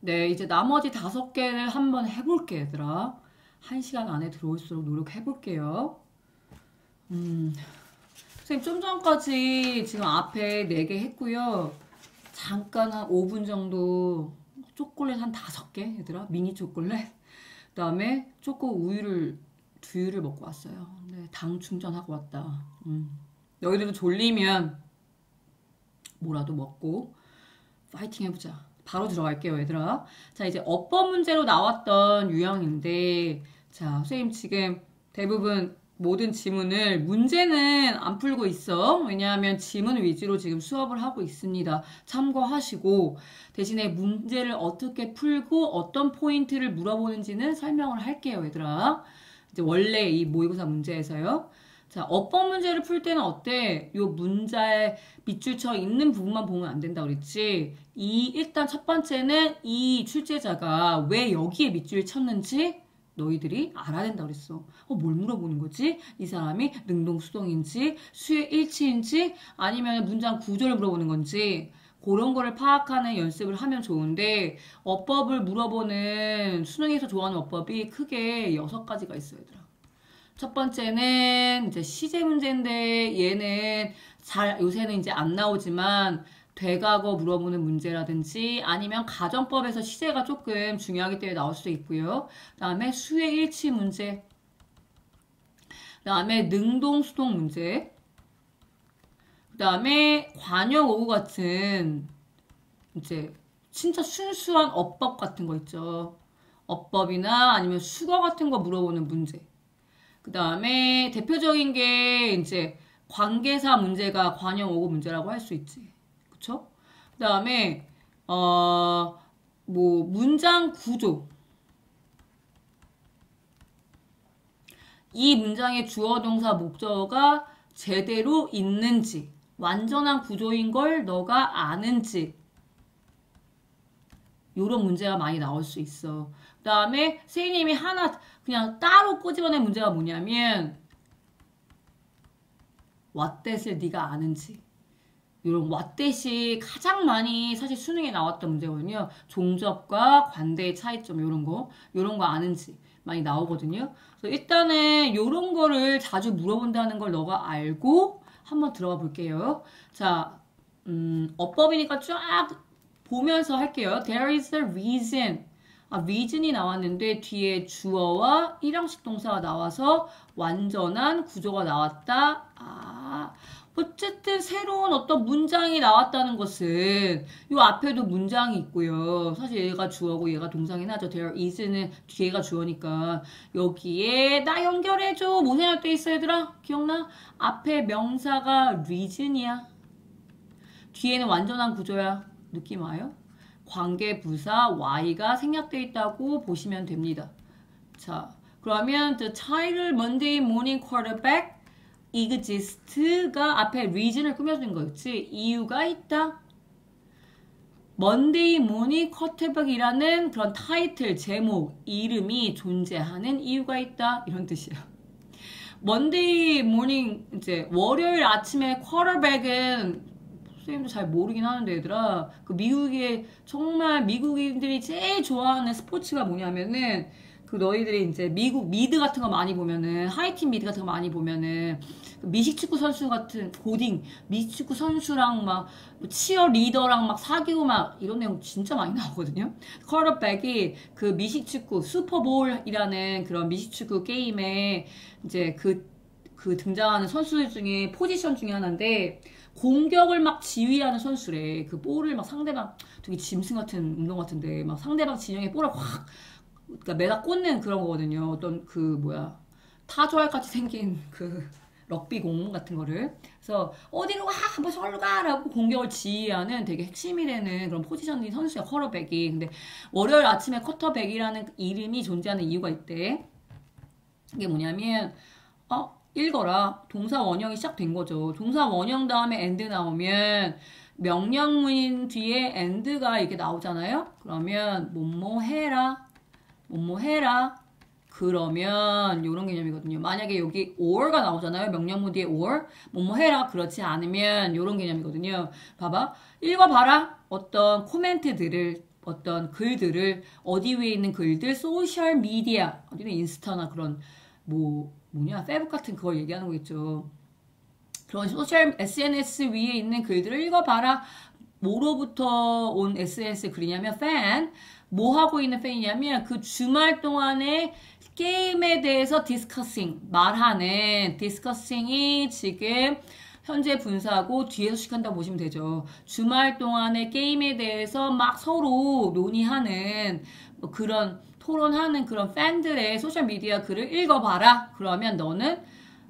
네, 이제 나머지 5개를 한번 해볼게, 얘들아. 1시간 안에 들어올 수 있도록 노력해볼게요. 선생님, 좀 전까지 지금 앞에 4개 했고요. 잠깐 한 5분 정도 초콜릿 한 5개, 얘들아. 미니 초콜릿. 그 다음에 초코 우유를, 두유를 먹고 왔어요. 네, 당 충전하고 왔다. 너희들도 졸리면 뭐라도 먹고 파이팅 해보자. 바로 들어갈게요, 얘들아. 자, 이제 어법 문제로 나왔던 유형인데, 자, 선생님 지금 대부분 모든 지문을 문제는 안 풀고 있어. 왜냐하면 지문 위주로 지금 수업을 하고 있습니다. 참고하시고 대신에 문제를 어떻게 풀고 어떤 포인트를 물어보는지는 설명을 할게요, 얘들아. 이제 원래 이 모의고사 문제에서요. 자, 어법 문제를 풀 때는 어때? 요 문자에 밑줄 쳐 있는 부분만 보면 안 된다 그랬지? 일단 첫 번째는 이 출제자가 왜 여기에 밑줄을 쳤는지 너희들이 알아야 된다 그랬어. 뭘 물어보는 거지? 이 사람이 능동수동인지, 수의 일치인지, 아니면 문장 구조를 물어보는 건지, 그런 거를 파악하는 연습을 하면 좋은데, 어법을 물어보는, 수능에서 좋아하는 어법이 크게 6가지가 있어요, 얘들아. 첫 번째는 이제 시제 문제인데, 얘는 요새는 이제 안 나오지만, 되과거 물어보는 문제라든지 아니면 가정법에서 시제가 조금 중요하기 때문에 나올 수도 있고요. 그 다음에 수의 일치 문제, 그 다음에 능동 수동 문제, 그 다음에 관용 어구 같은 이제 진짜 순수한 어법 같은 거 있죠. 어법이나 아니면 수거 같은 거 물어보는 문제. 그 다음에 대표적인 게 이제 관계사 문제가 관용 어구 문제라고 할 수 있지. 그쵸? 그 다음에 문장 구조. 이 문장의 주어, 동사, 목적어가 제대로 있는지, 완전한 구조인 걸 너가 아는지, 요런 문제가 많이 나올 수 있어. 그 다음에 선생님이 하나 그냥 따로 꼬집어낸 문제가 뭐냐면 what that을 네가 아는지. 이런 왓댓이 가장 많이 사실 수능에 나왔던 문제거든요. 종접과 관대의 차이점 이런 거 아는지 많이 나오거든요. 그래서 일단은 이런 거를 자주 물어본다는 걸 너가 알고 한번 들어가 볼게요. 자, 어법이니까 쫙 보면서 할게요. There is a reason. reason이 나왔는데 뒤에 주어와 일형식 동사가 나와서 완전한 구조가 나왔다. 어쨌든 새로운 어떤 문장이 나왔다는 것은 이 앞에도 문장이 있고요. 사실 얘가 주어고 얘가 동사긴 하죠. There is는 뒤에가 주어니까 여기에 나 연결해줘. 뭐 생각돼 있어 얘들아? 기억나? 앞에 명사가 reason이야. 뒤에는 완전한 구조야. 느낌 와요? 관계 부사 y가 생략돼 있다고 보시면 됩니다. 자, 그러면 the title Monday Morning Quarterback exist가 앞에 reason을 꾸며준 거였지. 이유가 있다. Monday Morning Quarterback이라는 그런 타이틀, 제목, 이름이 존재하는 이유가 있다. 이런 뜻이에요. Monday Morning, 이제 월요일 아침에 quarterback은 선생님도 잘 모르긴 하는데 얘들아, 그 미국의 정말 미국인들이 제일 좋아하는 스포츠가 뭐냐면은 그 너희들이 이제 미국 미드 같은 거 많이 보면은 하이틴 미드 같은 거 많이 보면은 그 미식축구 선수 같은 고딩 미식축구 선수랑 막 치어 리더랑 막 사귀고 막 이런 내용 진짜 많이 나오거든요. 쿼터백이 그 미식축구 슈퍼볼이라는 그런 미식축구 게임에 이제 그 등장하는 선수들 중에 포지션 중에 하나인데 공격을 막 지휘하는 선수래. 그 볼을 막 상대방 되게 짐승 같은 운동 같은데 막 상대방 진영에 볼을 확 그러니까 매다 꽂는 그런 거거든요. 어떤 타조알 같이 생긴 그 럭비공 같은 거를. 그래서 어디로 가? 한번 저리로 가라고 공격을 지휘하는 되게 핵심이 되는 그런 포지션인 선수야, 쿼터백이. 근데 월요일 아침에 쿼터백이라는 이름이 존재하는 이유가 있대. 이게 뭐냐면 읽어라. 동사 원형이 시작된 거죠. 동사 원형 다음에 and 나오면 명령문 뒤에 and가 이렇게 나오잖아요. 그러면 뭐뭐 해라. 뭐뭐 해라. 그러면 이런 개념이거든요. 만약에 여기 or가 나오잖아요. 명령문 뒤에 or. 뭐뭐 해라. 그렇지 않으면 이런 개념이거든요. 봐봐. 읽어봐라. 어떤 코멘트들을 어떤 글들을 어디 위에 있는 글들 소셜 미디어 어디는 인스타나 그런 페북 같은 그걸 얘기하는 거겠죠. 그런 소셜 SNS 위에 있는 글들을 읽어봐라. 뭐로부터 온 SNS 글이냐면 뭐 하고 있는 팬이냐면 그 주말 동안에 게임에 대해서 디스커싱이 지금 현재 분사하고 뒤에서 시간다고 보시면 되죠. 주말 동안에 게임에 대해서 막 서로 논의하는 그런 토론하는 그런 팬들의 소셜미디어 글을 읽어봐라. 그러면 너는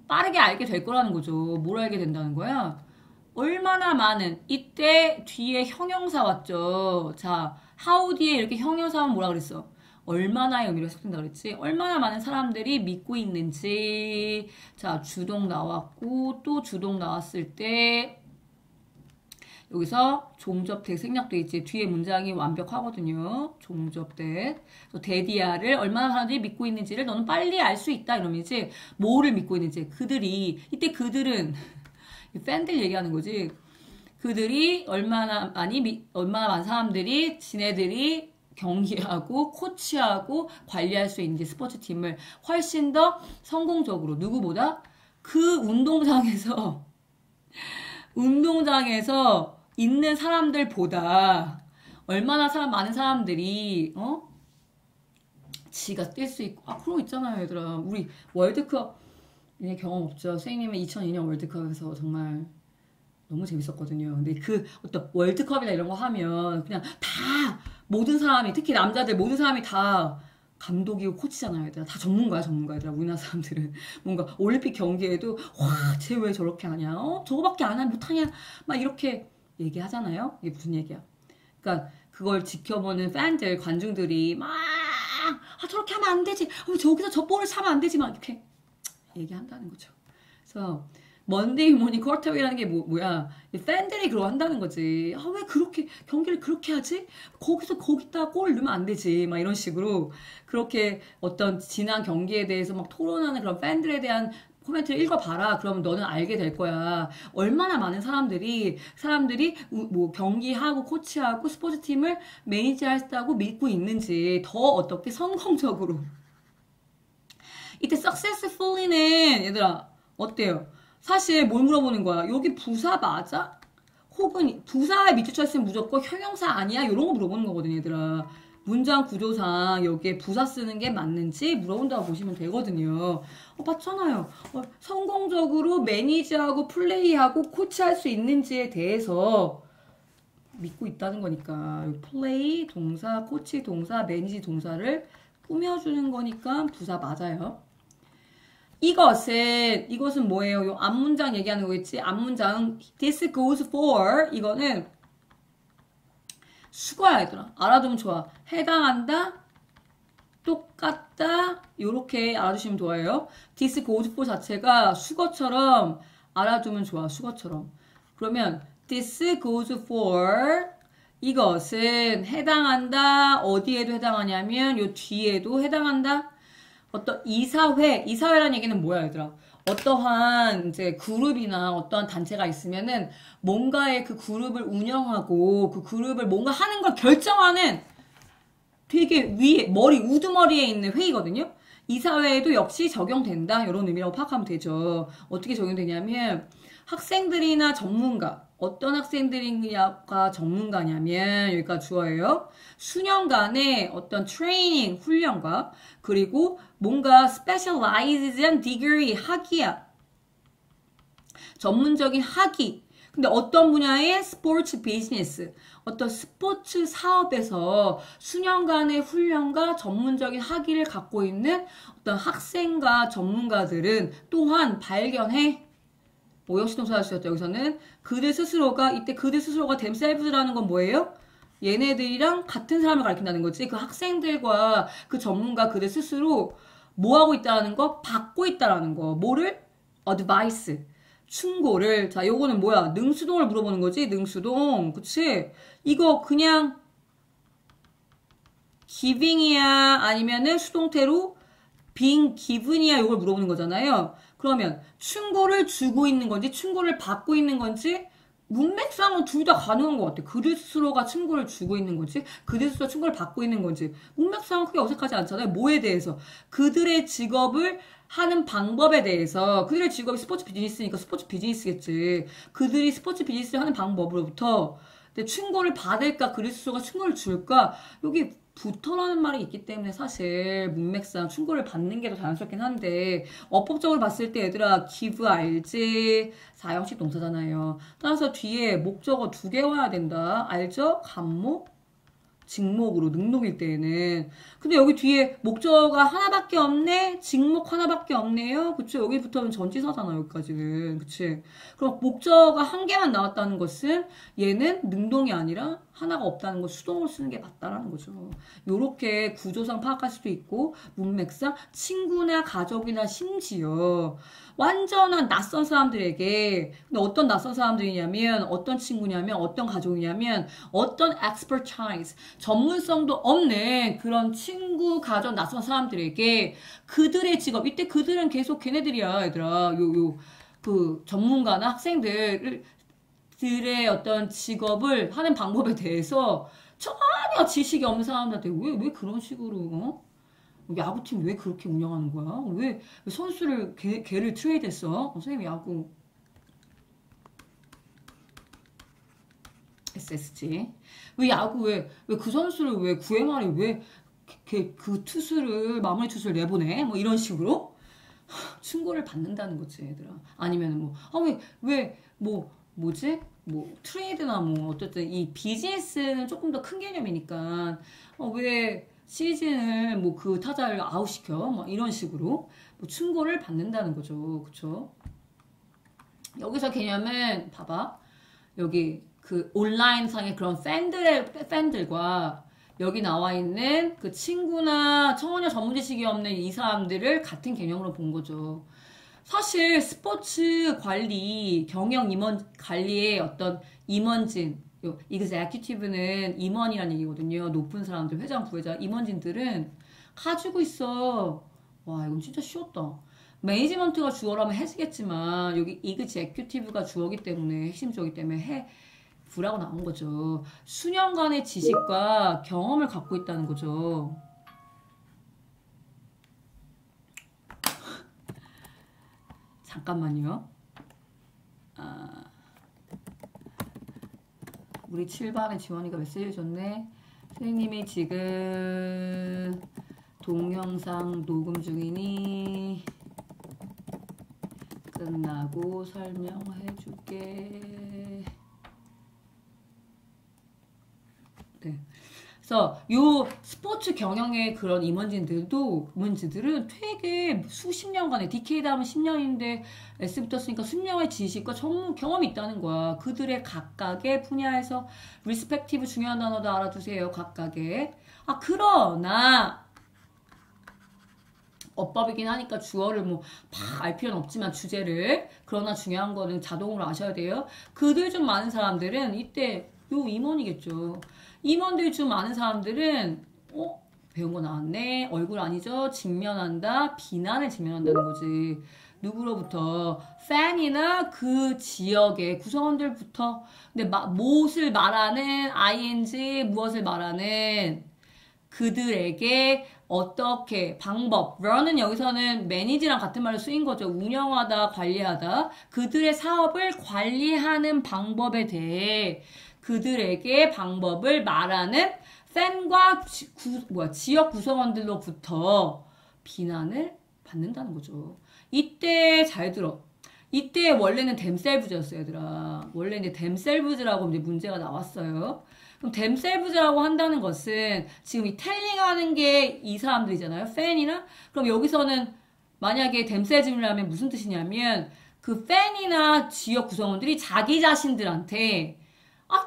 빠르게 알게 될 거라는 거죠. 뭘 알게 된다는 거야? 얼마나 많은 이때 뒤에 형용사 왔죠. 자, how 뒤에 이렇게 형용사 하면 뭐라 그랬어? 얼마나의 의미로 해석된다 그랬지? 얼마나 많은 사람들이 믿고 있는지. 자, 주동 나왔고 또 주동 나왔을 때 여기서 종접대 생략돼 있지. 뒤에 문장이 완벽하거든요. 종접대. 데디아를 얼마나 사람들이 믿고 있는지를 너는 빨리 알 수 있다 이러면이지. 뭐를 믿고 있는지. 이때 그들은 팬들 얘기하는 거지. 그들이 얼마나 많은 사람들이 지네들이 경기하고 코치하고 관리할 수 있는지 스포츠팀을 훨씬 더 성공적으로 누구보다 그 운동장에서 있는 사람들보다 얼마나 많은 사람들이 지가 뛸 수 있고 그런 거 있잖아요 얘들아. 우리 월드컵 경험 없죠. 선생님은 2002년 월드컵에서 정말 너무 재밌었거든요. 근데 그 어떤 월드컵이나 이런 거 하면 그냥 다 모든 사람이 특히 남자들 모든 사람이 다 감독이고 코치잖아요. 얘들아. 다 전문가들아. 우리나라 사람들은 뭔가 올림픽 경기에도 쟤 왜 저렇게 하냐? 저거밖에 안 하면 못하냐? 막 이렇게 얘기하잖아요. 이게 무슨 얘기야? 그러니까 그걸 지켜보는 팬들, 관중들이 막 저렇게 하면 안 되지. 저기서 저 볼을 차면 안 되지. 막 이렇게 얘기한다는 거죠. 그래서 먼데이 모닝 쿼터웨이라는 게 뭐야? 팬들이 그러고 한다는 거지. 왜 그렇게 경기를 그렇게 하지? 거기다 골을 넣으면 안 되지. 막 이런 식으로 그렇게 어떤 지난 경기에 대해서 막 토론하는 그런 팬들에 대한 코멘트를 읽어봐라. 그러면 너는 알게 될 거야. 얼마나 많은 사람들이 경기하고 코치하고 스포츠팀을 매니지하고 믿고 있는지 더 어떻게 성공적으로. 이때 successfully는 얘들아 어때요? 사실 뭘 물어보는 거야? 여기 부사 맞아? 혹은 부사에 밑줄 쳤으면 무조건 형용사 아니야? 이런 거 물어보는 거거든 얘들아. 문장 구조상 여기에 부사 쓰는 게 맞는지 물어본다고 보시면 되거든요. 봤잖아요. 성공적으로 매니지하고 플레이하고 코치할 수 있는지에 대해서 믿고 있다는 거니까 플레이 동사, 코치 동사, 매니지 동사를 꾸며주는 거니까 부사 맞아요. 이것은 뭐예요? 요 앞문장 얘기하는 거겠지? 앞문장 this goes for 이거는 수거야 얘들아. 알아두면 좋아. 해당한다, 똑같다 요렇게 알아두시면 좋아요. this goes for 자체가 수거처럼 알아두면 좋아. 수거처럼. 그러면 this goes for 이것은 해당한다. 어디에도 해당하냐면 요 뒤에도 해당한다. 어떤 이사회라는 얘기는 뭐야 얘들아? 어떠한 이제 그룹이나 어떠한 단체가 있으면은 뭔가의 그 그룹을 운영하고 그 그룹을 뭔가 하는 걸 결정하는 되게 위에 우두머리에 있는 회의거든요. 이사회에도 역시 적용된다 이런 의미라고 파악하면 되죠. 어떻게 적용되냐면 학생들이나 전문가 어떤 학생들이가 전문가냐면 여기가 주어예요. 수년간의 어떤 트레이닝 훈련과 그리고 뭔가 specialized degree 학위야. 전문적인 학위. 근데 어떤 분야의 스포츠 비즈니스, 어떤 스포츠 사업에서 수년간의 훈련과 전문적인 학위를 갖고 있는 어떤 학생과 전문가들은 또한 발견해. 역시동사 주셨죠. 여기서는 그들 스스로가 themselves라는 건 뭐예요? 얘네들이랑 같은 사람을 가리킨다는 거지. 그 학생들과 그 전문가 그들 스스로 뭐 하고 있다는 거? 받고 있다라는 거. 뭐를? advice. 충고를. 자, 요거는 뭐야? 능수동을 물어보는 거지. 능수동. 그치? 이거 그냥 giving이야? 아니면은 수동태로 being given이야? 요걸 물어보는 거잖아요. 그러면 충고를 주고 있는 건지 충고를 받고 있는 건지 문맥상은 둘 다 가능한 것 같아. 그들 스스로가 충고를 주고 있는 건지, 그들 스스로 충고를 받고 있는 건지. 문맥상은 크게 어색하지 않잖아요. 뭐에 대해서? 그들의 직업을 하는 방법에 대해서. 그들의 직업이 스포츠 비즈니스니까 스포츠 비즈니스겠지. 그들이 스포츠 비즈니스를 하는 방법으로부터 충고를 받을까, 그들 스스로가 충고를 줄까, 여기 부터라는 말이 있기 때문에 사실 문맥상 충고를 받는 게 더 자연스럽긴 한데, 어법적으로 봤을 때 얘들아 give 알지? 사형식 동사잖아요. 따라서 뒤에 목적어 2개 와야 된다. 알죠? 간목, 직목으로 능동일 때에는. 근데 여기 뒤에 목적어가 하나밖에 없네? 직목 하나밖에 없네요? 그쵸? 여기부터는 전치사잖아, 여기까지는. 그치? 그럼 목적어가 한 개만 나왔다는 것은 얘는 능동이 아니라 하나가 없다는 거, 수동으로 쓰는 게 맞다라는 거죠. 요렇게 구조상 파악할 수도 있고, 문맥상 친구나 가족이나 심지어 완전한 낯선 사람들에게, 근데 어떤 낯선 사람들이냐면, 어떤 친구냐면, 어떤 가족이냐면, 어떤 expertise, 전문성도 없는 그런 친구, 가족, 낯선 사람들에게 그들의 직업, 이때 그들은 계속 걔네들이야, 얘들아. 그 전문가나 학생들의 어떤 직업을 하는 방법에 대해서 전혀 지식이 없는 사람들한테 왜 그런 식으로, 야구팀 왜 그렇게 운영하는 거야? 왜 선수를 걔를 트레이드했어? 선생님 야구 SSG 왜 야구 왜 그 선수를 왜 9회 말에 왜 그 투수를 마무리 투수를 내보내? 뭐 이런 식으로 충고를 받는다는 거지 얘들아. 아니면 뭐지? 뭐 트레이드나 뭐 어쨌든 이 비즈니스는 조금 더 큰 개념이니까 왜 시즌을 뭐 그 타자를 아웃시켜? 뭐 이런 식으로 뭐 충고를 받는다는 거죠. 그쵸? 여기서 개념은 봐봐. 여기 그 온라인상의 그런 팬들과 여기 나와 있는 그 친구나 전혀 전문 지식이 없는 이 사람들을 같은 개념으로 본 거죠. 사실 스포츠 관리, 경영 임원 관리의 어떤 임원진, executive는 임원이라는 얘기거든요. 높은 사람들, 회장, 부회장, 임원진들은 가지고 있어. 와, 이건 진짜 쉬웠다. 매니지먼트가 주어라면 해지겠지만 여기 executive가 주어기 때문에 핵심 주어기 때문에 부라고 나온 거죠. 수년간의 지식과 경험을 갖고 있다는 거죠. 잠깐만요. 우리 7반에 지원이가 메시지 줬네. 선생님이 지금 동영상 녹음 중이니 끝나고 설명해 줄게. 네. 그래서 요 스포츠 경영의 그런 임원진들은 되게 수십 년간의 디케이드 하면 10년인데 S부터 쓰니까 수십 년의 지식과 전문 경험이 있다는 거야. 그들의 각각의 분야에서 리스펙티브 중요한 단어도 알아두세요. 각각의. 그러나 어법이긴 하니까 주어를 막 알 필요는 없지만 주제를. 그러나 중요한 거는 자동으로 아셔야 돼요. 그들 중 많은 사람들은 이때 요 임원이겠죠. 임원들 중 많은 사람들은 배운 거 나왔네. 얼굴 아니죠. 직면한다. 비난을 직면한다는 거지. 누구로부터? 팬이나 그 지역의 구성원들부터. 근데 무엇을 말하는 ing 무엇을 말하는 그들에게 어떻게 방법 run은 여기서는 매니지랑 같은 말로 쓰인 거죠. 운영하다, 관리하다. 그들의 사업을 관리하는 방법에 대해 그들에게 방법을 말하는 팬과 지역 구성원들로부터 비난을 받는다는 거죠. 이때 잘 들어. 이때 원래는 themselves였어요, 얘들아. 원래 이제 themselves라고 이제 문제가 나왔어요. 그럼 themselves라고 한다는 것은 지금 이 telling 하는 게 이 사람들이잖아요. 팬이나. 그럼 여기서는 만약에 themselves라면 무슨 뜻이냐면 그 팬이나 지역 구성원들이 자기 자신들한테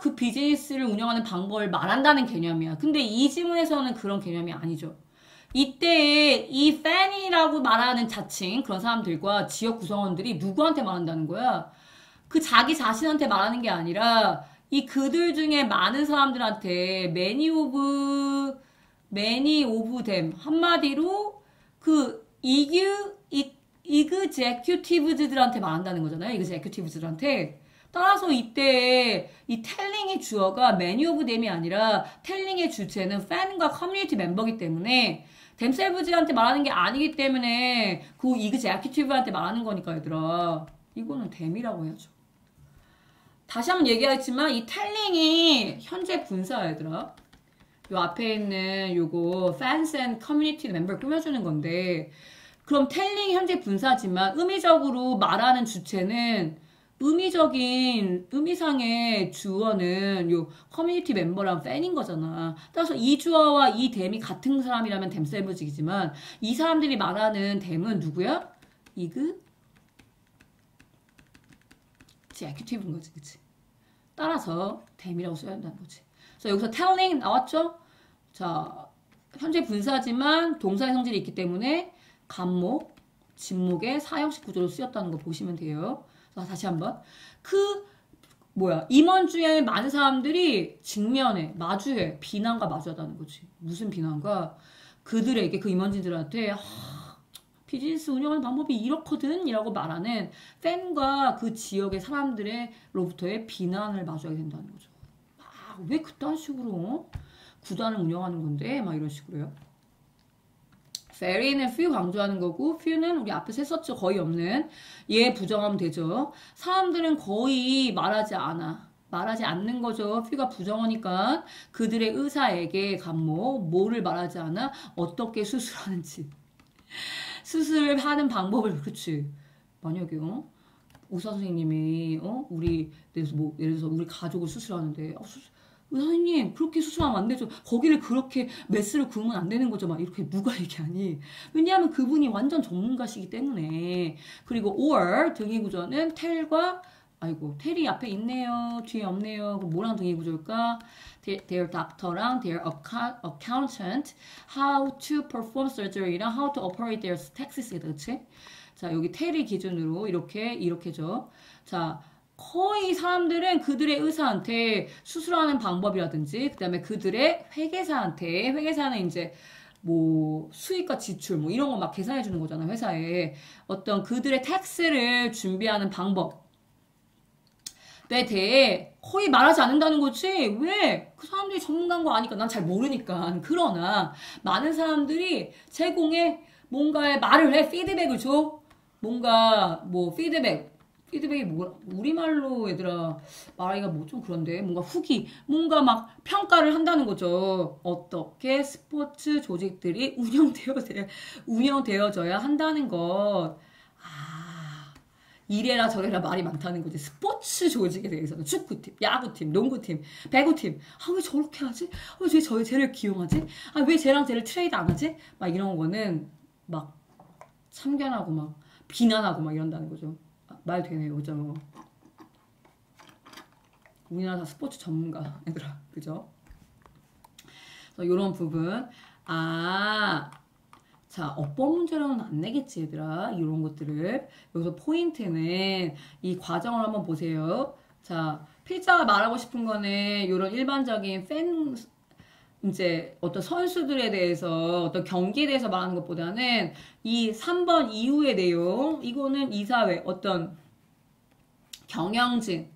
그 비즈니스를 운영하는 방법을 말한다는 개념이야. 근데 이 지문에서는 그런 개념이 아니죠. 이때 이 팬이라고 말하는 자칭 그런 사람들과 지역 구성원들이 누구한테 말한다는 거야? 그 자기 자신한테 말하는 게 아니라 이 그들 중에 많은 사람들한테 many of them 한마디로 그 executives들한테 말한다는 거잖아요. executives들한테 따라서 이때 이 telling의 주어가 many of them이 아니라 telling의 주체는 fan과 커뮤니티 멤버이기 때문에 themselves한테 말하는 게 아니기 때문에 그 executive한테 말하는 거니까 얘들아. 이거는 them이라고 해야죠. 다시 한번 얘기하겠지만 이 telling이 현재 분사야 얘들아. 요 앞에 있는 요거 fans and community member 꾸며주는 건데 그럼 telling 현재 분사지만 의미적으로 말하는 주체는 의미적인 의미상의 주어는 요 커뮤니티 멤버랑 팬인 거잖아. 따라서 이 주어와 이 them이 같은 사람이라면 themselves이지만 이 사람들이 말하는 them은 누구야? executive인 거지, 그치? 따라서 them이라고 써야 한다는 거지. 그래서 여기서 telling 나왔죠? 자, 현재 분사지만 동사의 성질이 있기 때문에 간목, 진목의 사형식 구조로 쓰였다는 거 보시면 돼요. 자, 다시 한번. 임원주에 많은 사람들이 직면해, 마주해, 비난과 마주하다는 거지. 무슨 비난과? 그들에게, 그 임원진들한테, 비즈니스 운영하는 방법이 이렇거든? 이라고 말하는 팬과 그 지역의 사람들로부터의 비난을 마주하게 된다는 거죠. 왜 그딴 식으로 구단을 운영하는 건데? 막 이런 식으로요. very는 few 강조하는 거고 few는 우리 앞에서 했었죠. 거의 없는. 얘 부정하면 되죠. 사람들은 거의 말하지 않는 거죠. few가 부정어니까 그들의 의사에게 간목 뭐를 말하지 않아? 어떻게 수술하는지. 수술을 하는 방법을 그치. 만약에 의사 선생님이 우리 예를 들어서 우리 가족을 수술하는데 의사님 그렇게 수술하면 안 되죠. 거기를 그렇게 메스를 그으면 안 되는 거죠. 막 이렇게 누가 얘기하니. 왜냐하면 그분이 완전 전문가시기 때문에. 그리고 or 등위 구조는 tell과 tell이 앞에 있네요. 뒤에 없네요. 그럼 뭐랑 등위 구조일까? Their doctor랑 their accountant how to perform surgery랑 how to operate their taxes. 그치? 자, 여기 tell이 기준으로 이렇게죠. 자, 거의 사람들은 그들의 의사한테 수술하는 방법이라든지, 그 다음에 그들의 회계사는 이제 수익과 지출 이런 거 막 계산해 주는 거잖아, 회사에. 어떤 그들의 텍스를 준비하는 방법에 대해 거의 말하지 않는다는 거지. 왜? 그 사람들이 전문가인 거 아니까. 난 잘 모르니까. 그러나 많은 사람들이 제공해 뭔가의 말을 해. 피드백을 줘. 뭔가 피드백이 우리말로 얘들아 말하기가 좀 그런데 뭔가 후기 뭔가 막 평가를 한다는 거죠. 어떻게 스포츠 조직들이 운영되어져야 한다는 것. 이래라 저래라 말이 많다는 거지. 스포츠 조직에 대해서는 축구팀, 야구팀, 농구팀, 배구팀. 왜 저렇게 하지? 왜 쟤를 기용하지? 왜 쟤랑 쟤를 트레이드 안 하지? 막 이런 거는 막 참견하고 막 비난하고 막 이런다는 거죠. 말 되네요, 그죠? 우리나라 다 스포츠 전문가, 얘들아, 그죠? 이런 부분. 자, 어법 문제로는 안 내겠지, 얘들아. 이런 것들을. 여기서 포인트는 이 과정을 한번 보세요. 자, 필자가 말하고 싶은 거는 이런 일반적인 이제 어떤 선수들에 대해서 어떤 경기에 대해서 말하는 것보다는 이 3번 이후의 내용 이거는 이사회 어떤 경영진에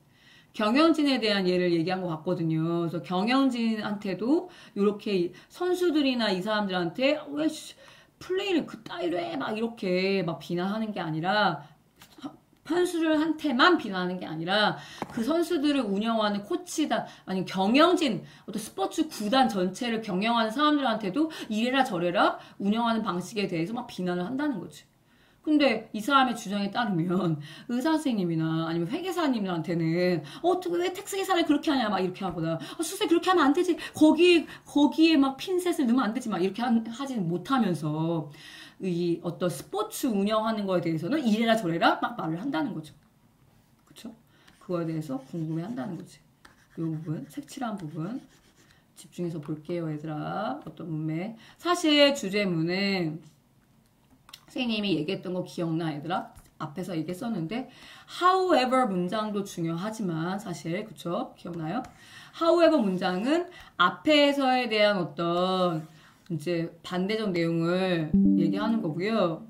대한 예를 얘기한 것 같거든요. 그래서 경영진한테도 이렇게 선수들이나 이 사람들한테 왜 플레이를 그따위로 해 막 이렇게 막 비난하는 게 아니라 선수들한테만 비난하는 게 아니라 그 선수들을 운영하는 코치다 아니 경영진 어떤 스포츠 구단 전체를 경영하는 사람들한테도 이래라 저래라 운영하는 방식에 대해서 막 비난을 한다는 거지. 근데 이 사람의 주장에 따르면 의사 선생님이나 아니면 회계사님들한테는 어떻게 왜 텍스 계산을 그렇게 하냐 막 이렇게 하거나 수세 그렇게 하면 안 되지 거기에 막 핀셋을 넣으면 안 되지 막 이렇게 하지는 못하면서 이 어떤 스포츠 운영하는 거에 대해서는 이래라 저래라 막 말을 한다는 거죠. 그쵸? 그거에 대해서 궁금해 한다는 거지. 이 부분, 색칠한 부분 집중해서 볼게요, 얘들아. 어떤 문맥. 사실 주제문은 선생님이 얘기했던 거 기억나, 얘들아? 앞에서 얘기했었는데 however 문장도 중요하지만 사실 그쵸? 기억나요? however 문장은 앞에서에 대한 어떤 이제 반대적 내용을 얘기하는 거고요.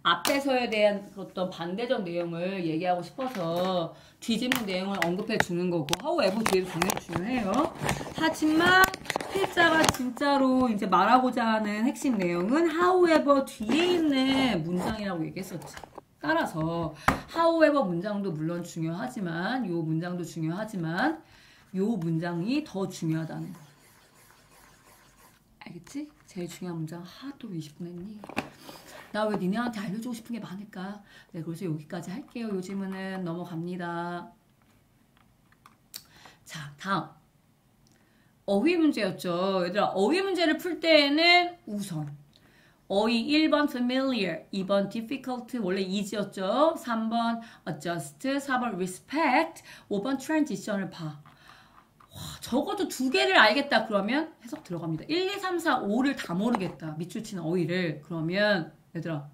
앞에서에 대한 어떤 반대적 내용을 얘기하고 싶어서 뒤집는 내용을 언급해 주는 거고, however 뒤에도 당연히 중요해요. 하지만 필자가 진짜로 이제 말하고자 하는 핵심 내용은 however 뒤에 있는 문장이라고 얘기했었지. 따라서 however 문장도 물론 중요하지만, 요 문장도 중요하지만, 요 문장이 더 중요하다는 거. 알겠지? 제일 중요한 문장. 또 20분 했니? 나 왜 니네한테 알려주고 싶은 게 많을까? 네, 그래서 여기까지 할게요. 요 질문은 넘어갑니다. 자, 다음. 어휘 문제였죠. 얘들아, 어휘 문제를 풀 때에는 우선 어휘 1번 familiar, 2번 difficult, 원래 easy였죠. 3번 adjust, 4번 respect, 5번 transition을 봐. 와, 적어도 2개를 알겠다 그러면 해석 들어갑니다. 1, 2, 3, 4, 5를 다 모르겠다. 밑줄 치는 어휘를. 그러면 얘들아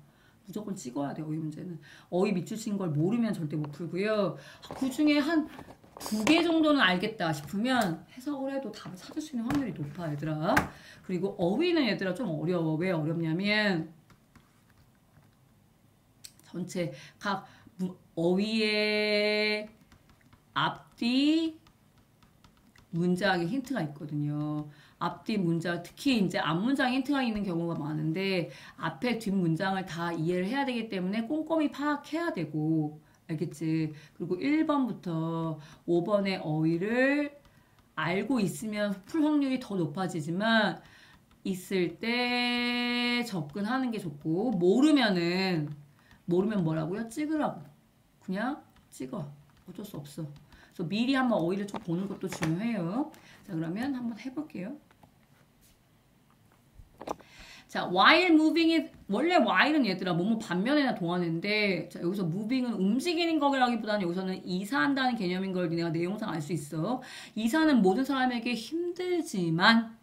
무조건 찍어야 돼. 어휘 문제는. 어휘 밑줄 친 걸 모르면 절대 못 풀고요. 그 중에 한 2개 정도는 알겠다 싶으면 해석을 해도 답을 찾을 수 있는 확률이 높아 얘들아. 그리고 어휘는 얘들아 좀 어려워. 왜 어렵냐면 전체 각 어휘의 앞뒤 문장에 힌트가 있거든요. 앞뒤 문장, 특히 이제 앞문장에 힌트가 있는 경우가 많은데 앞에 뒷문장을 다 이해를 해야 되기 때문에 꼼꼼히 파악해야 되고, 알겠지? 그리고 1번부터 5번의 어휘를 알고 있으면 풀 확률이 더 높아지지만 있을 때 접근하는 게 좋고, 모르면 뭐라고요? 찍으라고. 그냥 찍어. 어쩔 수 없어. 그래서 미리 한번 어휘를 좀 보는 것도 중요해요. 자, 그러면 한번 해볼게요. 자, while moving이 원래 while은 얘들아 뭐뭐 반면에나 동하는데, 자, 여기서 moving은 움직이는 거라기보다는 여기서는 이사한다는 개념인 걸 내가 내용상 알 수 있어. 이사는 모든 사람에게 힘들지만,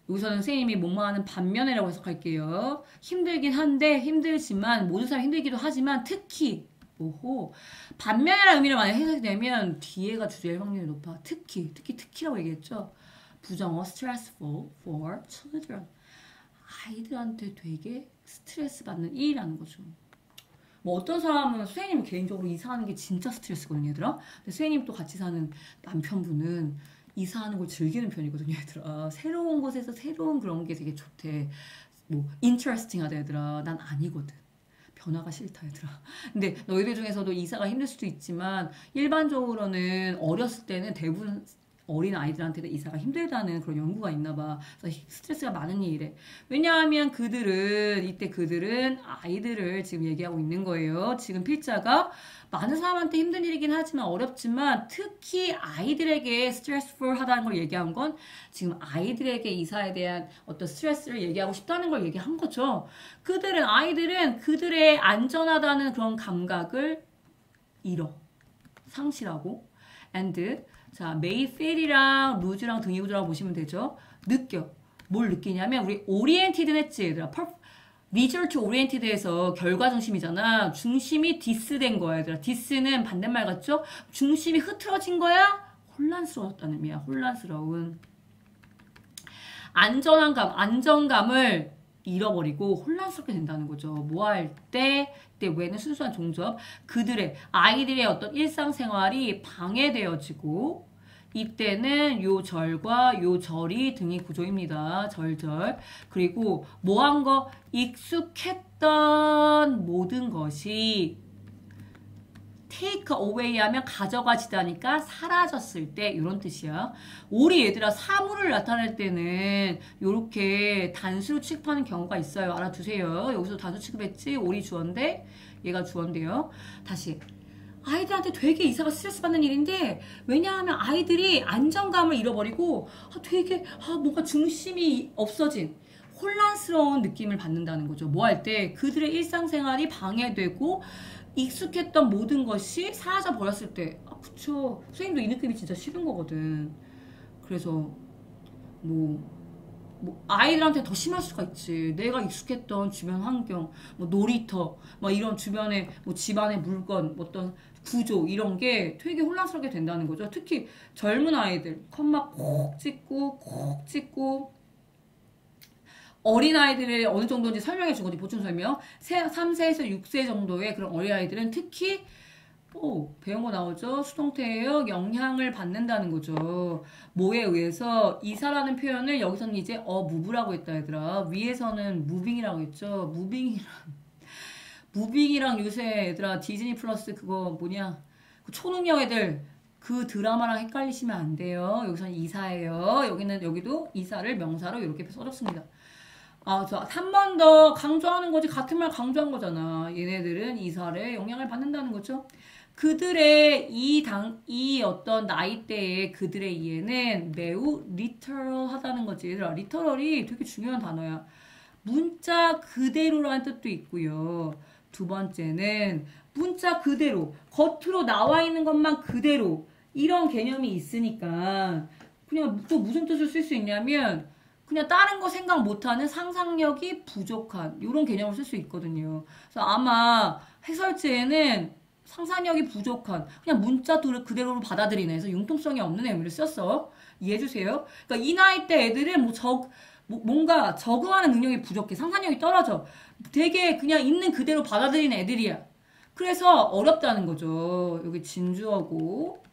여기서는 선생님이 뭐뭐 하는 반면에라고 해석할게요. 힘들긴 한데 힘들지만, 모든 사람이 힘들기도 하지만 특히 오호, 반면이라는 의미를 만약 해석이 되면 뒤에가 주제일 확률이 높아. 특히라고 얘기했죠. 부정어 stressful for children. 아이들한테 되게 스트레스 받는 일이라는 거죠. 뭐 어떤 사람은 선생님 개인적으로 이사하는 게 진짜 스트레스거든요, 얘들아. 근데 선생님 또 같이 사는 남편분은 이사하는 걸 즐기는 편이거든요, 얘들아. 새로운 곳에서 새로운 그런 게 되게 좋대. 뭐 interesting하다, 얘들아. 난 아니거든. 변화가 싫다 얘들아. 근데 너희들 중에서도 이사가 힘들 수도 있지만 일반적으로는 어렸을 때는 대부분 어린 아이들한테는 이사가 힘들다는 그런 연구가 있나 봐. 그래서 스트레스가 많은 일이래. 왜냐하면 그들은 아이들을 지금 얘기하고 있는 거예요. 지금 필자가 많은 사람한테 힘든 일이긴 하지만 어렵지만 특히 아이들에게 스트레스풀 하다는 걸 얘기한 건 지금 아이들에게 이사에 대한 어떤 스트레스를 얘기하고 싶다는 걸 얘기한 거죠. 아이들은 그들의 안전하다는 그런 감각을 상실하고 and 자, may feel이랑 lose랑 등위구조라고 보시면 되죠. 뭘 느끼냐면 우리 oriented는 했지 얘들아. result oriented에서 결과 중심이잖아. 중심이 디스된 거야 얘들아. 디스는 반대말 같죠? 중심이 흐트러진 거야? 혼란스러웠다는 의미야. 혼란스러운. 안정감을 잃어버리고 혼란스럽게 된다는 거죠. 뭐 할 때? 그때 왜는 순수한 종접. 아이들의 어떤 일상생활이 방해되어지고 이때는 요 절과 요 절이 등위 구조입니다. 절절. 그리고 익숙했던 모든 것이 take away 하면 가져가지다니까 사라졌을 때 이런 뜻이야. 올이 얘들아 사물을 나타낼 때는 이렇게 단수로 취급하는 경우가 있어요. 알아두세요. 여기서 단수 취급했지. 올이 주어인데 얘가 주어인데요. 다시. 아이들한테 되게 이사가 스트레스 받는 일인데 왜냐하면 아이들이 안정감을 잃어버리고 뭔가 중심이 없어진 혼란스러운 느낌을 받는다는 거죠. 뭐 할 때 그들의 일상생활이 방해되고 익숙했던 모든 것이 사라져 버렸을 때. 그쵸. 선생님도 이 느낌이 진짜 싫은 거거든. 그래서 아이들한테 더 심할 수가 있지. 내가 익숙했던 주변 환경, 놀이터, 이런 주변에 집안의 물건, 어떤 구조 이런 게 되게 혼란스럽게 된다는 거죠. 특히 젊은 아이들 컴마 콕 찍고 어린아이들을 어느 정도인지 설명해 준 거지, 보충 설명. 3세에서 6세 정도의 그런 어린아이들은 특히 배운 거 나오죠? 수동태예요. 영향을 받는다는 거죠. 뭐에 의해서 이사라는 표현을 여기서는 이제 muve라고 했다 얘들아. 위에서는 moving이라고 했죠. 무빙이랑 요새 얘들아 디즈니 플러스 그거 뭐냐 그 초능력 애들 그 드라마랑 헷갈리시면 안 돼요. 여기서는 이사예요. 여기도 이사를 명사로 이렇게 써줬습니다. 저 한 번 더 강조하는 거지. 같은 말 강조한 거잖아. 얘네들은 이사를 영향을 받는다는 거죠. 그들의 이 어떤 나이대의 그들의 이해는 매우 리터럴하다는 거지. 얘들아, 리터럴이 되게 중요한 단어야. 문자 그대로라는 뜻도 있고요. 두 번째는 문자 그대로, 겉으로 나와 있는 것만 그대로 이런 개념이 있으니까 그냥 또 무슨 뜻을 쓸 수 있냐면 그냥 다른 거 생각 못하는 상상력이 부족한 이런 개념을 쓸 수 있거든요. 그래서 아마 해설지에는 상상력이 부족한 그냥 문자 그대로로 받아들이네 해서 융통성이 없는 의미를 썼어. 이해해주세요. 그러니까 이 나이 때 애들은 뭔가 적응하는 능력이 부족해. 상상력이 떨어져. 되게 그냥 있는 그대로 받아들이는 애들이야. 그래서 어렵다는 거죠. 여기 진주어고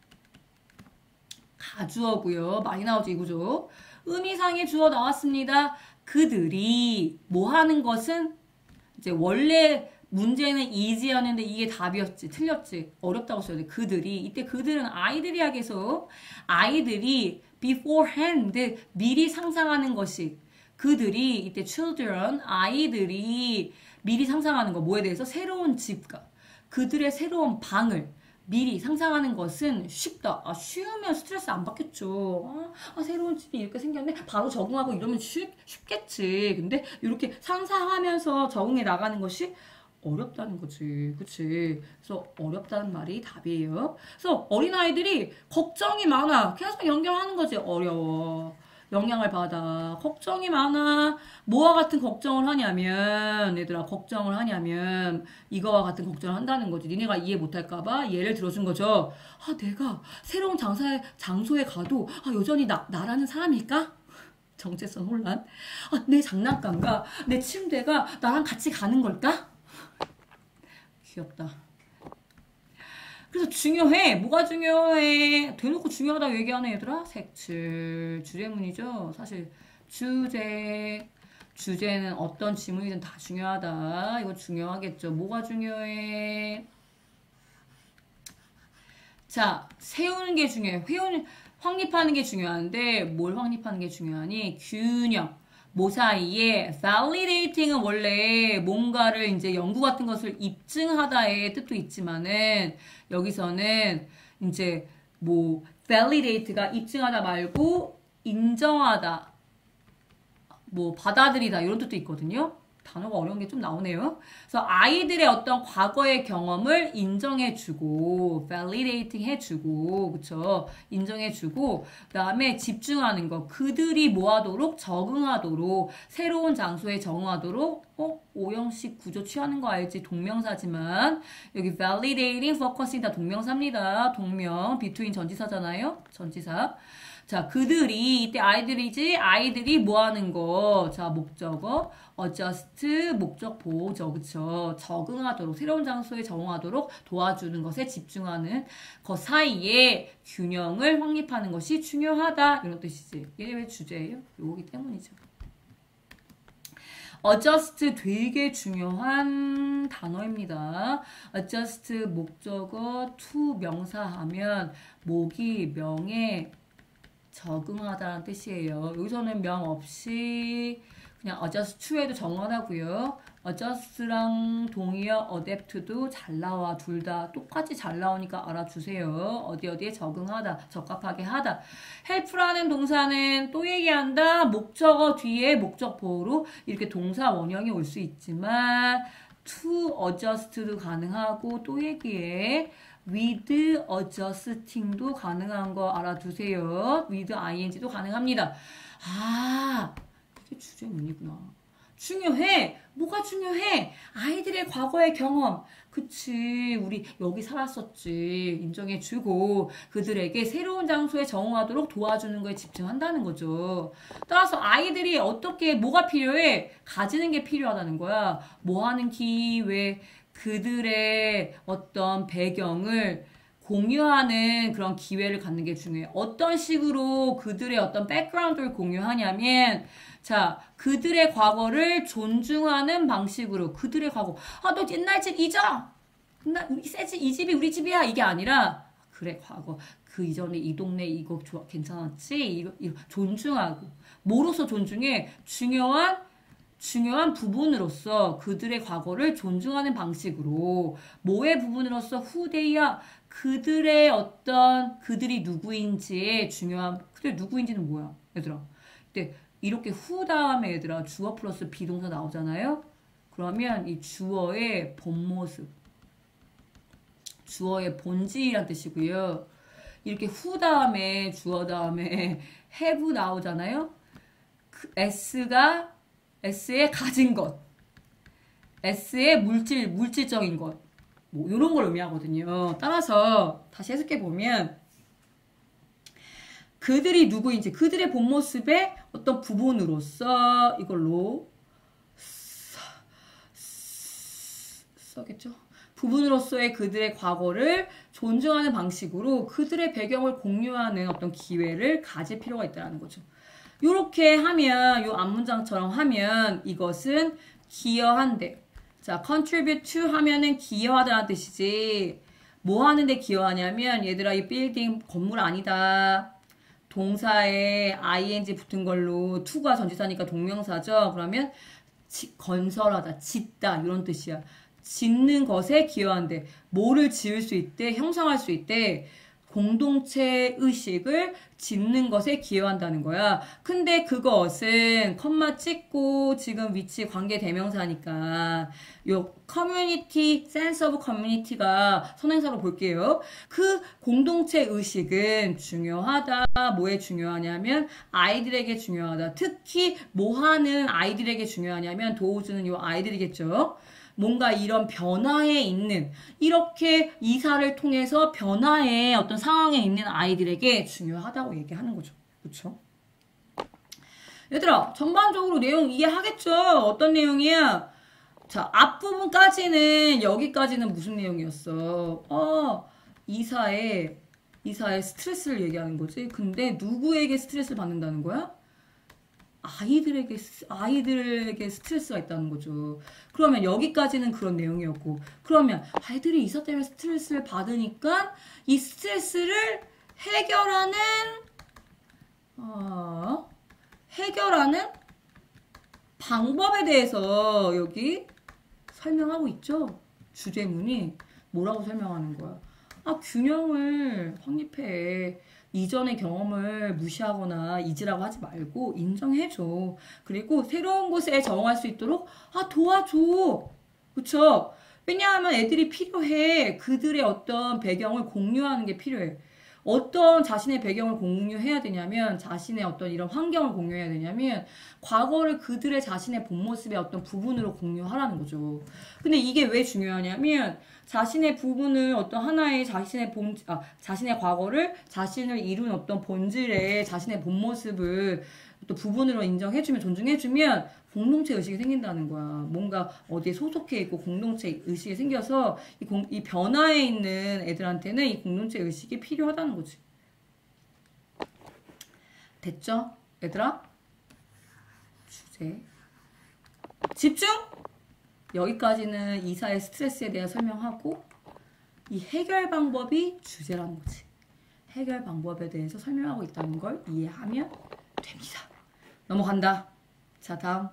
가주어고요. 많이 나오죠, 이거죠. 의미상의 주어 나왔습니다. 그들이 뭐 하는 것은 이제 원래 문제는 easy였는데 이게 답이었지. 틀렸지. 어렵다고 써야 돼. 그들이. 이때 그들은 아이들이야 계속. 아이들이 beforehand 미리 상상하는 것이 그들이 이때 children 아이들이 미리 상상하는 거 뭐에 대해서 새로운 집과 그들의 새로운 방을 미리 상상하는 것은 쉽다. 쉬우면 스트레스 안 받겠죠. 새로운 집이 이렇게 생겼네. 바로 적응하고 이러면 쉽겠지. 근데 이렇게 상상하면서 적응해 나가는 것이 어렵다는 거지. 그치? 그래서 어렵다는 말이 답이에요. 그래서 어린아이들이 걱정이 많아. 계속 연결하는 거지. 어려워. 영향을 받아. 걱정이 많아. 뭐와 같은 걱정을 하냐면, 얘들아, 걱정을 하냐면, 이거와 같은 걱정을 한다는 거지. 니네가 이해 못할까봐 예를 들어준 거죠. 내가 새로운 장소에 가도, 여전히 나라는 사람일까? 정체성 혼란. 내 장난감과 내 침대가 나랑 같이 가는 걸까? 귀엽다. 그래서 중요해. 뭐가 중요해? 대놓고 중요하다고 얘기하네 얘들아. 색칠. 주제문이죠. 사실 주제는 어떤 지문이든 다 중요하다. 이거 중요하겠죠. 뭐가 중요해? 자, 세우는 게 중요해. 확립하는 게 중요한데 뭘 확립하는 게 중요하니? 균형. 뭐 사이에 validating은 원래 뭔가를 이제 연구 같은 것을 입증하다의 뜻도 있지만은 여기서는 이제 뭐 validate가 입증하다 말고 인정하다, 뭐 받아들이다 이런 뜻도 있거든요. 단어가 어려운 게 좀 나오네요. 그래서 아이들의 어떤 과거의 경험을 인정해주고, validating 해주고, 그쵸? 인정해주고, 그 다음에 집중하는 거. 그들이 뭐 하도록? 적응하도록, 새로운 장소에 적응하도록, 오형식 구조 취하는 거 알지? 동명사지만, 여기 validating, focusing 다 동명사입니다. 동명, between 전치사잖아요? 전치사. 자, 그들이, 이때 아이들이지? 아이들이 뭐 하는 거? 자, 목적어, adjust, 목적 보호죠. 그쵸? 적응하도록, 새로운 장소에 적응하도록 도와주는 것에 집중하는 것 사이에 균형을 확립하는 것이 중요하다. 이런 뜻이지. 이게 왜 주제예요? 요거기 때문이죠. adjust 되게 중요한 단어입니다. adjust 목적어 to 명사 하면 목이 명에 적응하다는 뜻이에요. 여기서는 명 없이 그냥 adjust to에도 정언하고요. adjust랑 동의어 adapt도 잘 나와. 둘 다 똑같이 잘 나오니까 알아주세요. 어디에 적응하다, 적합하게 하다. help라는 동사는 또 얘기한다. 목적어 뒤에 목적 보호로 이렇게 동사 원형이 올 수 있지만 to adjust도 가능하고 또 얘기해. with adjusting도 가능한 거 알아두세요. with ing도 가능합니다. 이게 주제문이구나. 중요해. 뭐가 중요해? 아이들의 과거의 경험. 그치. 우리 여기 살았었지. 인정해주고 그들에게 새로운 장소에 적응하도록 도와주는 거에 집중한다는 거죠. 따라서 아이들이 어떻게 뭐가 필요해? 가지는 게 필요하다는 거야. 뭐 하는 기회, 그들의 어떤 배경을 공유하는 그런 기회를 갖는 게 중요해. 어떤 식으로 그들의 어떤 백그라운드를 공유하냐면, 자, 그들의 과거를 존중하는 방식으로, 그들의 과거. 아, 너 옛날 집 잊어? 이 집이 우리 집이야. 이게 아니라, 그래, 과거. 그 이전에 이 동네 이거 좋아, 괜찮았지? 이거 존중하고. 뭐로서 존중해? 중요한 부분으로서 그들의 과거를 존중하는 방식으로 뭐의 부분으로서 후대야 그들의 어떤 그들이 누구인지의 중요한 그들 누구인지는 뭐야 얘들아 근데 이렇게 후 다음에 얘들아 주어 플러스 비동사 나오잖아요 그러면 이 주어의 본 모습 주어의 본질이란 뜻이고요 이렇게 후 다음에 주어 다음에 have 나오잖아요 그 S의 가진 것, S의 물질적인 것, 뭐 이런 걸 의미하거든요. 따라서 다시 해석해 보면 그들이 누구인지 그들의 본 모습의 어떤 부분으로서 이걸로 써겠죠. 부분으로서의 그들의 과거를 존중하는 방식으로 그들의 배경을 공유하는 어떤 기회를 가질 필요가 있다는 거죠. 요렇게 하면 요 앞문장처럼 하면 이것은 기여한대. 자, contribute to 하면은 기여하다는 뜻이지. 뭐 하는데 기여하냐면 얘들아 이 빌딩 건물 아니다. 동사에 ing 붙은 걸로 to가 전치사니까 동명사죠. 그러면 건설하다, 짓다 이런 뜻이야. 짓는 것에 기여한대. 뭐를 지을 수 있대? 형성할 수 있대. 공동체 의식을 짓는 것에 기여한다는 거야. 근데 그것은 컴마 찍고 지금 위치 관계 대명사니까 요 커뮤니티, 센스 오브 커뮤니티가 선행사로 볼게요. 그 공동체 의식은 중요하다. 뭐에 중요하냐면 아이들에게 중요하다. 특히 뭐 하는 아이들에게 중요하냐면 도우주는 요 아이들이겠죠. 뭔가 이런 변화에 있는 이렇게 이사를 통해서 변화의 어떤 상황에 있는 아이들에게 중요하다고 얘기하는 거죠. 그렇죠? 얘들아 전반적으로 내용 이해하겠죠? 어떤 내용이야? 자 앞부분까지는 여기까지는 무슨 내용이었어? 이사의 스트레스를 얘기하는 거지. 근데 누구에게 스트레스를 받는다는 거야? 아이들에게 스트레스가 있다는 거죠. 그러면 여기까지는 그런 내용이었고, 그러면 아이들이 이사 때문에 스트레스를 받으니까 이 스트레스를 해결하는 방법에 대해서 여기 설명하고 있죠. 주제문이 뭐라고 설명하는 거야? 균형을 확립해. 이전의 경험을 무시하거나 잊으라고 하지 말고 인정해줘. 그리고 새로운 곳에 적응할 수 있도록 도와줘. 그쵸? 왜냐하면 애들이 필요해. 그들의 어떤 배경을 공유하는 게 필요해. 어떤 자신의 배경을 공유해야 되냐면 자신의 어떤 이런 환경을 공유해야 되냐면 과거를 그들의 자신의 본 모습의 어떤 부분으로 공유하라는 거죠. 근데 이게 왜 중요하냐면 자신의 부분을 어떤 하나의 자신의 과거를 자신을 이룬 어떤 본질의 자신의 본 모습을 또 부분으로 인정해주면 존중해주면 공동체 의식이 생긴다는 거야. 뭔가 어디에 소속해 있고 공동체 의식이 생겨서 이 변화에 있는 애들한테는 이 공동체 의식이 필요하다는 거지. 됐죠? 얘들아? 주제. 집중! 여기까지는 이사의 스트레스에 대해 설명하고 이 해결 방법이 주제라는 거지. 해결 방법에 대해서 설명하고 있다는 걸 이해하면 됩니다. 넘어간다. 자, 다음.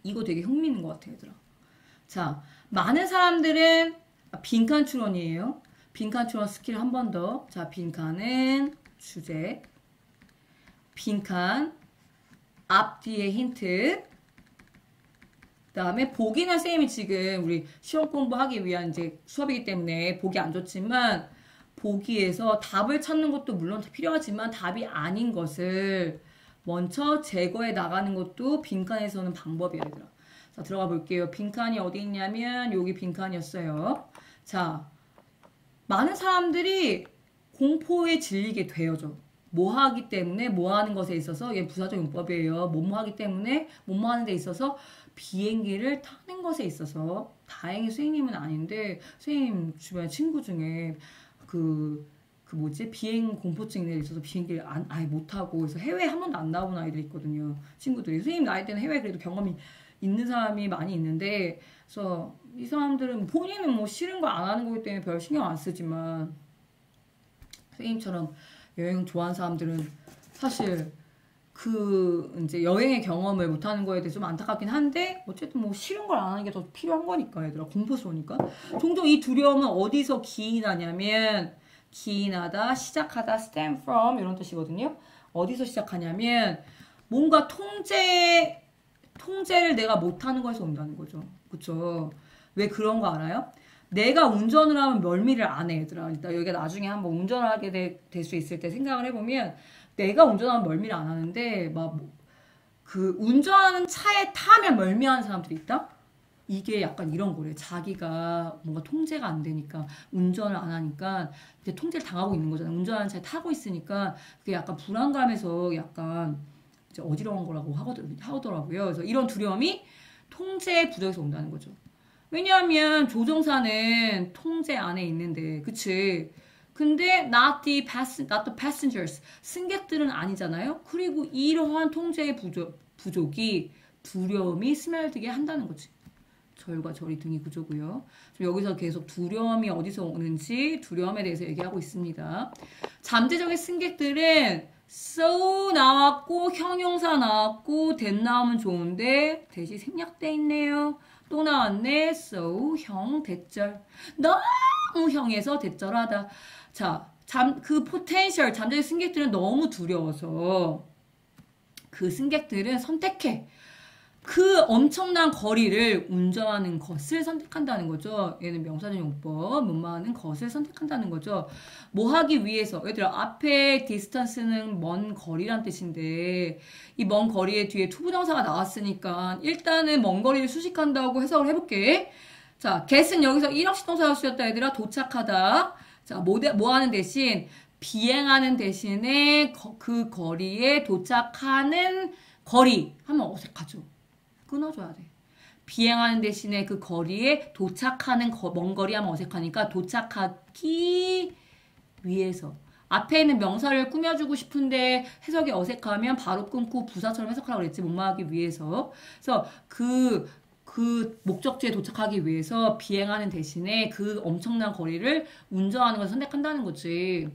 이거 되게 흥미있는 것 같아, 얘들아. 자, 많은 사람들은 빈칸 추론이에요. 빈칸 추론 스킬 한 번 더. 자, 빈칸은 주제. 빈칸 앞뒤에 힌트. 그 다음에 보기는 쌤이 지금 우리 시험 공부하기 위한 이제 수업이기 때문에 보기 안 좋지만 보기에서 답을 찾는 것도 물론 필요하지만 답이 아닌 것을 먼저 제거해 나가는 것도 빈칸에서는 방법이야, 얘들아. 자, 들어가 볼게요. 빈칸이 어디 있냐면 여기 빈칸이었어요. 자, 많은 사람들이 공포에 질리게 되어져. 뭐 하기 때문에 뭐 하는 것에 있어서 얘 부사적 용법이에요. 뭐뭐 하기 때문에 뭐뭐 하는 데 있어서 비행기를 타는 것에 있어서 다행히 선생님은 아닌데 선생님 주변 친구 중에 비행 공포증에 있어서 비행기를 아예 못 타고 그래서 해외에 한 번도 안 나온 아이들이 있거든요. 친구들이 선생님 나이 때는 해외에 그래도 경험이 있는 사람이 많이 있는데 그래서 이 사람들은 본인은 뭐 싫은 거 안 하는 거기 때문에 별 신경 안 쓰지만 선생님처럼 여행 좋아하는 사람들은 사실 이제 여행의 경험을 못하는 거에 대해서 좀 안타깝긴 한데 어쨌든 뭐 싫은 걸 안 하는 게 더 필요한 거니까 얘들아 공포스러우니까 종종 이 두려움은 어디서 기인하냐면 기인하다, 시작하다, stem from 이런 뜻이거든요. 어디서 시작하냐면 뭔가 통제를 내가 못하는 거에서 온다는 거죠. 그쵸? 왜 그런 거 알아요? 내가 운전을 하면 멀미를 안 해, 얘들아. 일단 여기가 나중에 한번 운전을 하게 될 수 있을 때 생각을 해보면 내가 운전하면 멀미를 안 하는데 운전하는 차에 타면 멀미하는 사람들이 있다? 이게 약간 이런 거래. 자기가 뭔가 통제가 안 되니까 운전을 안 하니까 이제 통제를 당하고 있는 거잖아. 운전하는 차에 타고 있으니까 그게 약간 불안감에서 약간 이제 어지러운 거라고 하더라고요. 그래서 이런 두려움이 통제 부족에서 온다는 거죠. 왜냐하면 조종사는 통제 안에 있는데, 그치? 근데 not the passengers. 승객들은 아니잖아요? 그리고 이러한 통제의 부족이 두려움이 스며들게 한다는 거지. 절과 절이 등이 구조고요. 여기서 계속 두려움이 어디서 오는지 두려움에 대해서 얘기하고 있습니다. 잠재적인 승객들은 so 나왔고 형용사 나왔고 that 나오면 좋은데 that이 생략돼 있네요. 또 나왔네. so 형 대절. 너무 형에서 대절하다. 자, potential 잠재적 승객들은 너무 두려워서 그 승객들은 선택해. 그 엄청난 거리를 운전하는 것을 선택한다는 거죠. 얘는 명사적 용법, 뭐뭐하는 것을 선택한다는 거죠. 뭐 하기 위해서. 얘들아, 앞에 distance는 먼 거리란 뜻인데 이 먼 거리에 뒤에 투부정사가 나왔으니까 일단은 먼 거리를 수식한다고 해석을 해볼게. 자, get은 여기서 1억씩 동사가 쓰였다 얘들아. 도착하다. 자, 뭐 하는 대신 비행하는 대신에 그 거리에 도착하는 거리 하면 어색하죠. 끊어줘야 돼. 비행하는 대신에 그 거리에 도착하는 먼 거리 하면 어색하니까 도착하기 위해서. 앞에 있는 명사를 꾸며주고 싶은데 해석이 어색하면 바로 끊고 부사처럼 해석하라고 그랬지. 못마하기 위해서. 그래서 그 목적지에 도착하기 위해서 비행하는 대신에 그 엄청난 거리를 운전하는 걸 선택한다는 거지.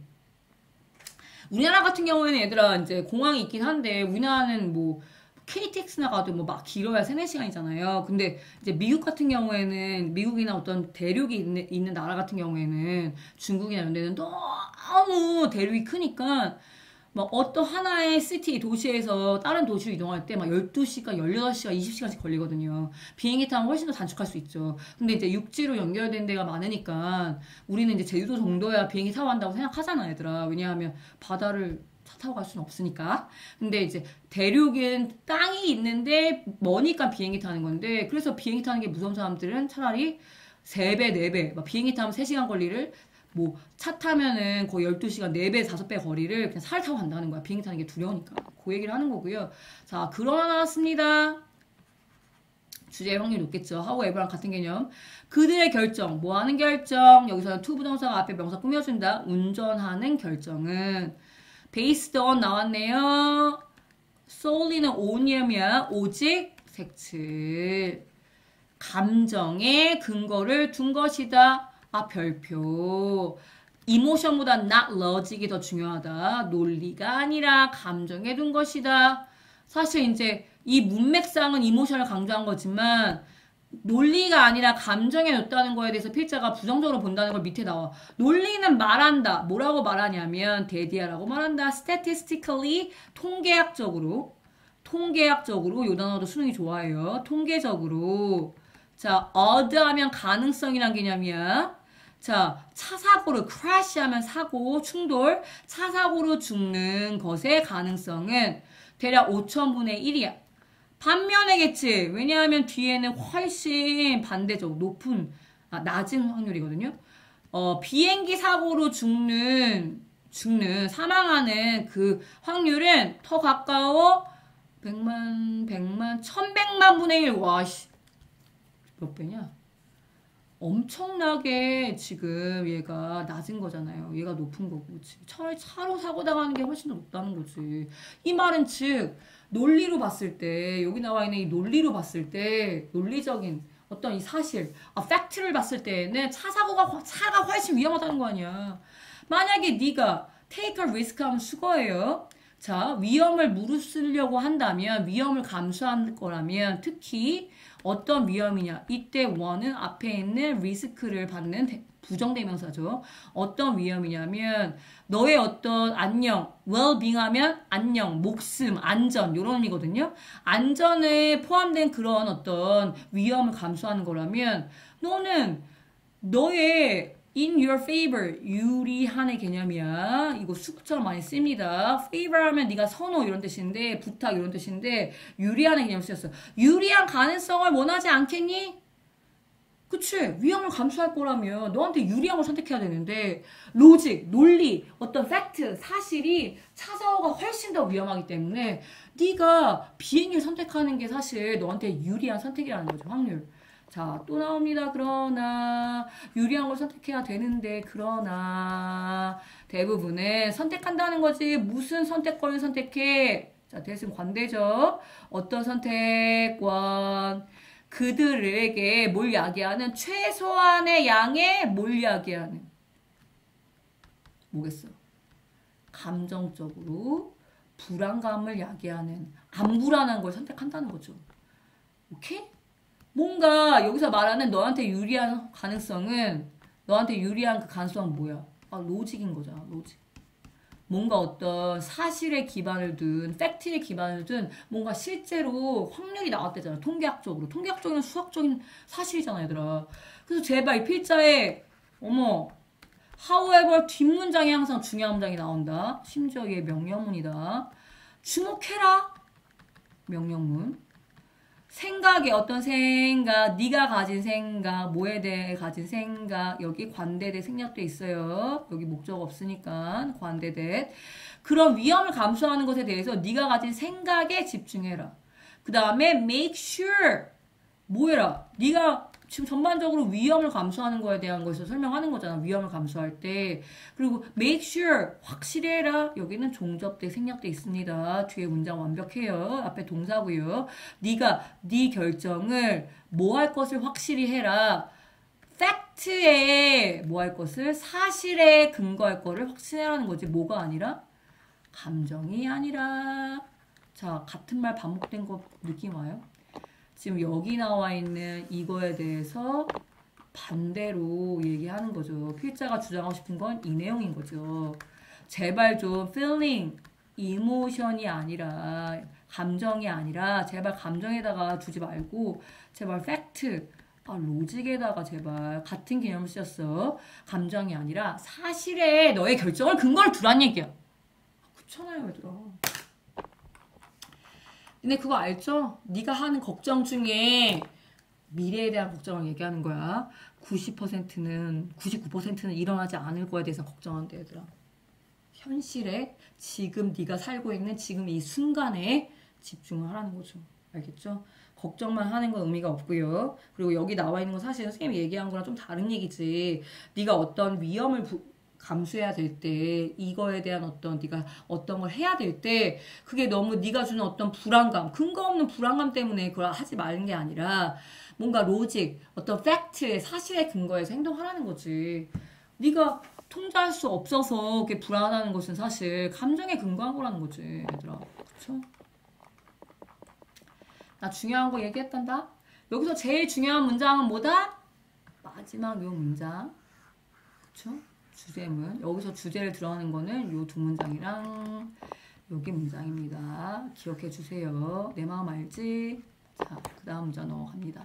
우리나라 같은 경우에는 얘들아 이제 공항이 있긴 한데 우리나라는 뭐 KTX나 가도 뭐 막 길어야 3-4시간이잖아요. 근데 이제 미국 같은 경우에는 미국이나 어떤 대륙이 있는 나라 같은 경우에는 중국이나 이런 데는 너무 대륙이 크니까 막 어떤 하나의 도시에서 다른 도시로 이동할 때 막 12시간, 18시간, 20시간씩 걸리거든요. 비행기 타면 훨씬 더 단축할 수 있죠. 근데 이제 육지로 연결된 데가 많으니까 우리는 이제 제주도 정도야 비행기 타고 간다고 생각하잖아, 얘들아. 왜냐하면 바다를 차 타고 갈 수는 없으니까. 근데 이제 대륙은 땅이 있는데 머니까 비행기 타는 건데 그래서 비행기 타는 게 무서운 사람들은 차라리 3배, 4배 막 비행기 타면 3시간 거리를 뭐 차 타면은 거의 12시간 4배, 5배 거리를 그냥 살 타고 간다는 거야. 비행기 타는 게 두려우니까. 그 얘기를 하는 거고요. 자, 그러나 나왔습니다. 주제의 확률이 높겠죠. however랑 같은 개념. 그들의 결정. 뭐 하는 결정? 여기서는 to 부동사가 앞에 명사 꾸며준다. 운전하는 결정은 based on 나왔네요. solely는 on이면 오직 색칠. 감정에 근거를 둔 것이다. 아, 별표. 이모션보다 not logic이 더 중요하다. 논리가 아니라 감정에 둔 것이다. 사실 이제 이 문맥상은 이모션을 강조한 거지만 논리가 아니라 감정에 뒀다는 거에 대해서 필자가 부정적으로 본다는 걸 밑에 나와. 논리는 말한다. 뭐라고 말하냐면 데디아라고 말한다. statistically 통계학적으로 요 단어도 수능이 좋아해요. 통계적으로. 자, odd 하면 가능성이란 개념이야. 자, 차사고로 crash 하면 사고, 충돌. 차사고로 죽는 것의 가능성은 대략 5천분의 1이야. 반면에겠지. 왜냐하면 뒤에는 훨씬 반대적 낮은 확률이거든요. 비행기 사고로 사망하는 그 확률은 더 가까워 100만, 1100만 분의 1. 와, 씨. 몇 배냐? 엄청나게 지금 얘가 낮은 거잖아요. 얘가 높은 거고. 차로 사고 당하는 게 훨씬 더 높다는 거지. 이 말은 즉, 논리로 봤을 때, 여기 나와 있는 이 논리로 봤을 때, 논리적인 어떤 이 사실, 팩트를 봤을 때는 차가 훨씬 위험하다는 거 아니야. 만약에 네가 take a risk 하면 수거예요. 자, 위험을 무릅쓰려고 한다면, 위험을 감수할 거라면, 특히 어떤 위험이냐. 이때 one은 앞에 있는 리스크를 받는 부정대명사죠. 어떤 위험이냐면 너의 어떤 안녕, well-being 하면 안녕, 목숨, 안전 이런 의미거든요. 안전에 포함된 그런 어떤 위험을 감수하는 거라면 너는 너의 in your favor, 유리한의 개념이야. 이거 수구처럼 많이 씁니다. favor 하면 네가 선호 이런 뜻인데 부탁 이런 뜻인데 유리한의 개념 쓰였어. 유리한 가능성을 원하지 않겠니? 그치? 위험을 감수할 거라면 너한테 유리한 걸 선택해야 되는데 로직, 논리, 어떤 팩트, 사실이 찾아오가 훨씬 더 위험하기 때문에 네가 비행기를 선택하는 게 사실 너한테 유리한 선택이라는 거죠. 확률. 자, 또 나옵니다. 그러나 유리한 걸 선택해야 되는데 그러나 대부분은 선택한다는 거지. 무슨 선택권을 선택해? 자, 대신 관대죠. 어떤 선택권? 그들에게 뭘 야기하는 최소한의 양의 뭘 야기하는 뭐겠어? 감정적으로 불안감을 야기하는 안 불안한 걸 선택한다는 거죠. 오케이? 뭔가 여기서 말하는 너한테 유리한 가능성은 너한테 유리한 그 가능성은 뭐야? 로직인 거잖아. 로직. 뭔가 어떤 사실에 기반을 둔 팩트에 기반을 둔 뭔가 실제로 확률이 나왔대잖아. 통계학적으로. 통계학적인 수학적인 사실이잖아 얘들아. 그래서 제발 이 필자에 however 뒷문장이 항상 중요한 문장이 나온다. 심지어 얘 명령문이다. 주목해라. 명령문. 생각에 어떤 생각, 네가 가진 생각, 뭐에 대해 가진 생각, 여기 관대대 생략돼 있어요. 여기 목적 없으니까 관대대. 그런 위험을 감수하는 것에 대해서 네가 가진 생각에 집중해라. 그 다음에 make sure 뭐해라? 네가 지금 전반적으로 위험을 감수하는 거에 대한 것에서 설명하는 거잖아. 위험을 감수할 때. 그리고 make sure 확실히 해라. 여기는 종접대 생략돼 있습니다. 뒤에 문장 완벽해요. 앞에 동사고요. 네가 네 결정을 뭐 할 것을 확실히 해라. 팩트에 뭐 할 것을 사실에 근거할 거를 확신해라는 거지. 뭐가 아니라 감정이 아니라. 자, 같은 말 반복된 거 느낌 와요? 지금 여기 나와 있는 이거에 대해서 반대로 얘기하는 거죠. 필자가 주장하고 싶은 건 이 내용인 거죠. 제발 좀 feeling, 이모션이 아니라 감정이 아니라 제발 감정에다가 두지 말고 제발 팩트, 로직에다가 제발 같은 개념을 쓰였어. 감정이 아니라 사실에 너의 결정을 근거를 두란 얘기야. 그렇잖아요 얘들아. 근데 그거 알죠? 네가 하는 걱정 중에 미래에 대한 걱정을 얘기하는 거야. 99%는 일어나지 않을 거에 대해서 걱정한대 얘들아. 현실에 지금 네가 살고 있는 지금 이 순간에 집중을 하라는 거죠. 알겠죠? 걱정만 하는 건 의미가 없고요. 그리고 여기 나와 있는 건 사실 선생님이 얘기한 거랑 좀 다른 얘기지. 네가 어떤 위험을 감수해야 될 때 이거에 대한 어떤 네가 어떤 걸 해야 될 때 그게 너무 네가 주는 어떤 불안감, 근거 없는 불안감 때문에 그걸 하지 말는 게 아니라 뭔가 로직, 어떤 팩트에 사실에 근거해서 행동하라는 거지. 네가 통제할 수 없어서 그게 불안하는 것은 사실 감정에 근거한 거라는 거지, 얘들아. 그쵸? 나 중요한 거 얘기했단다. 여기서 제일 중요한 문장은 뭐다? 마지막 요 문장. 그쵸? 주제문. 여기서 주제를 들어가는 거는 요 두 문장이랑 여기 문장입니다. 기억해 주세요. 내 마음 알지? 자, 그 다음 문장 넘어갑니다.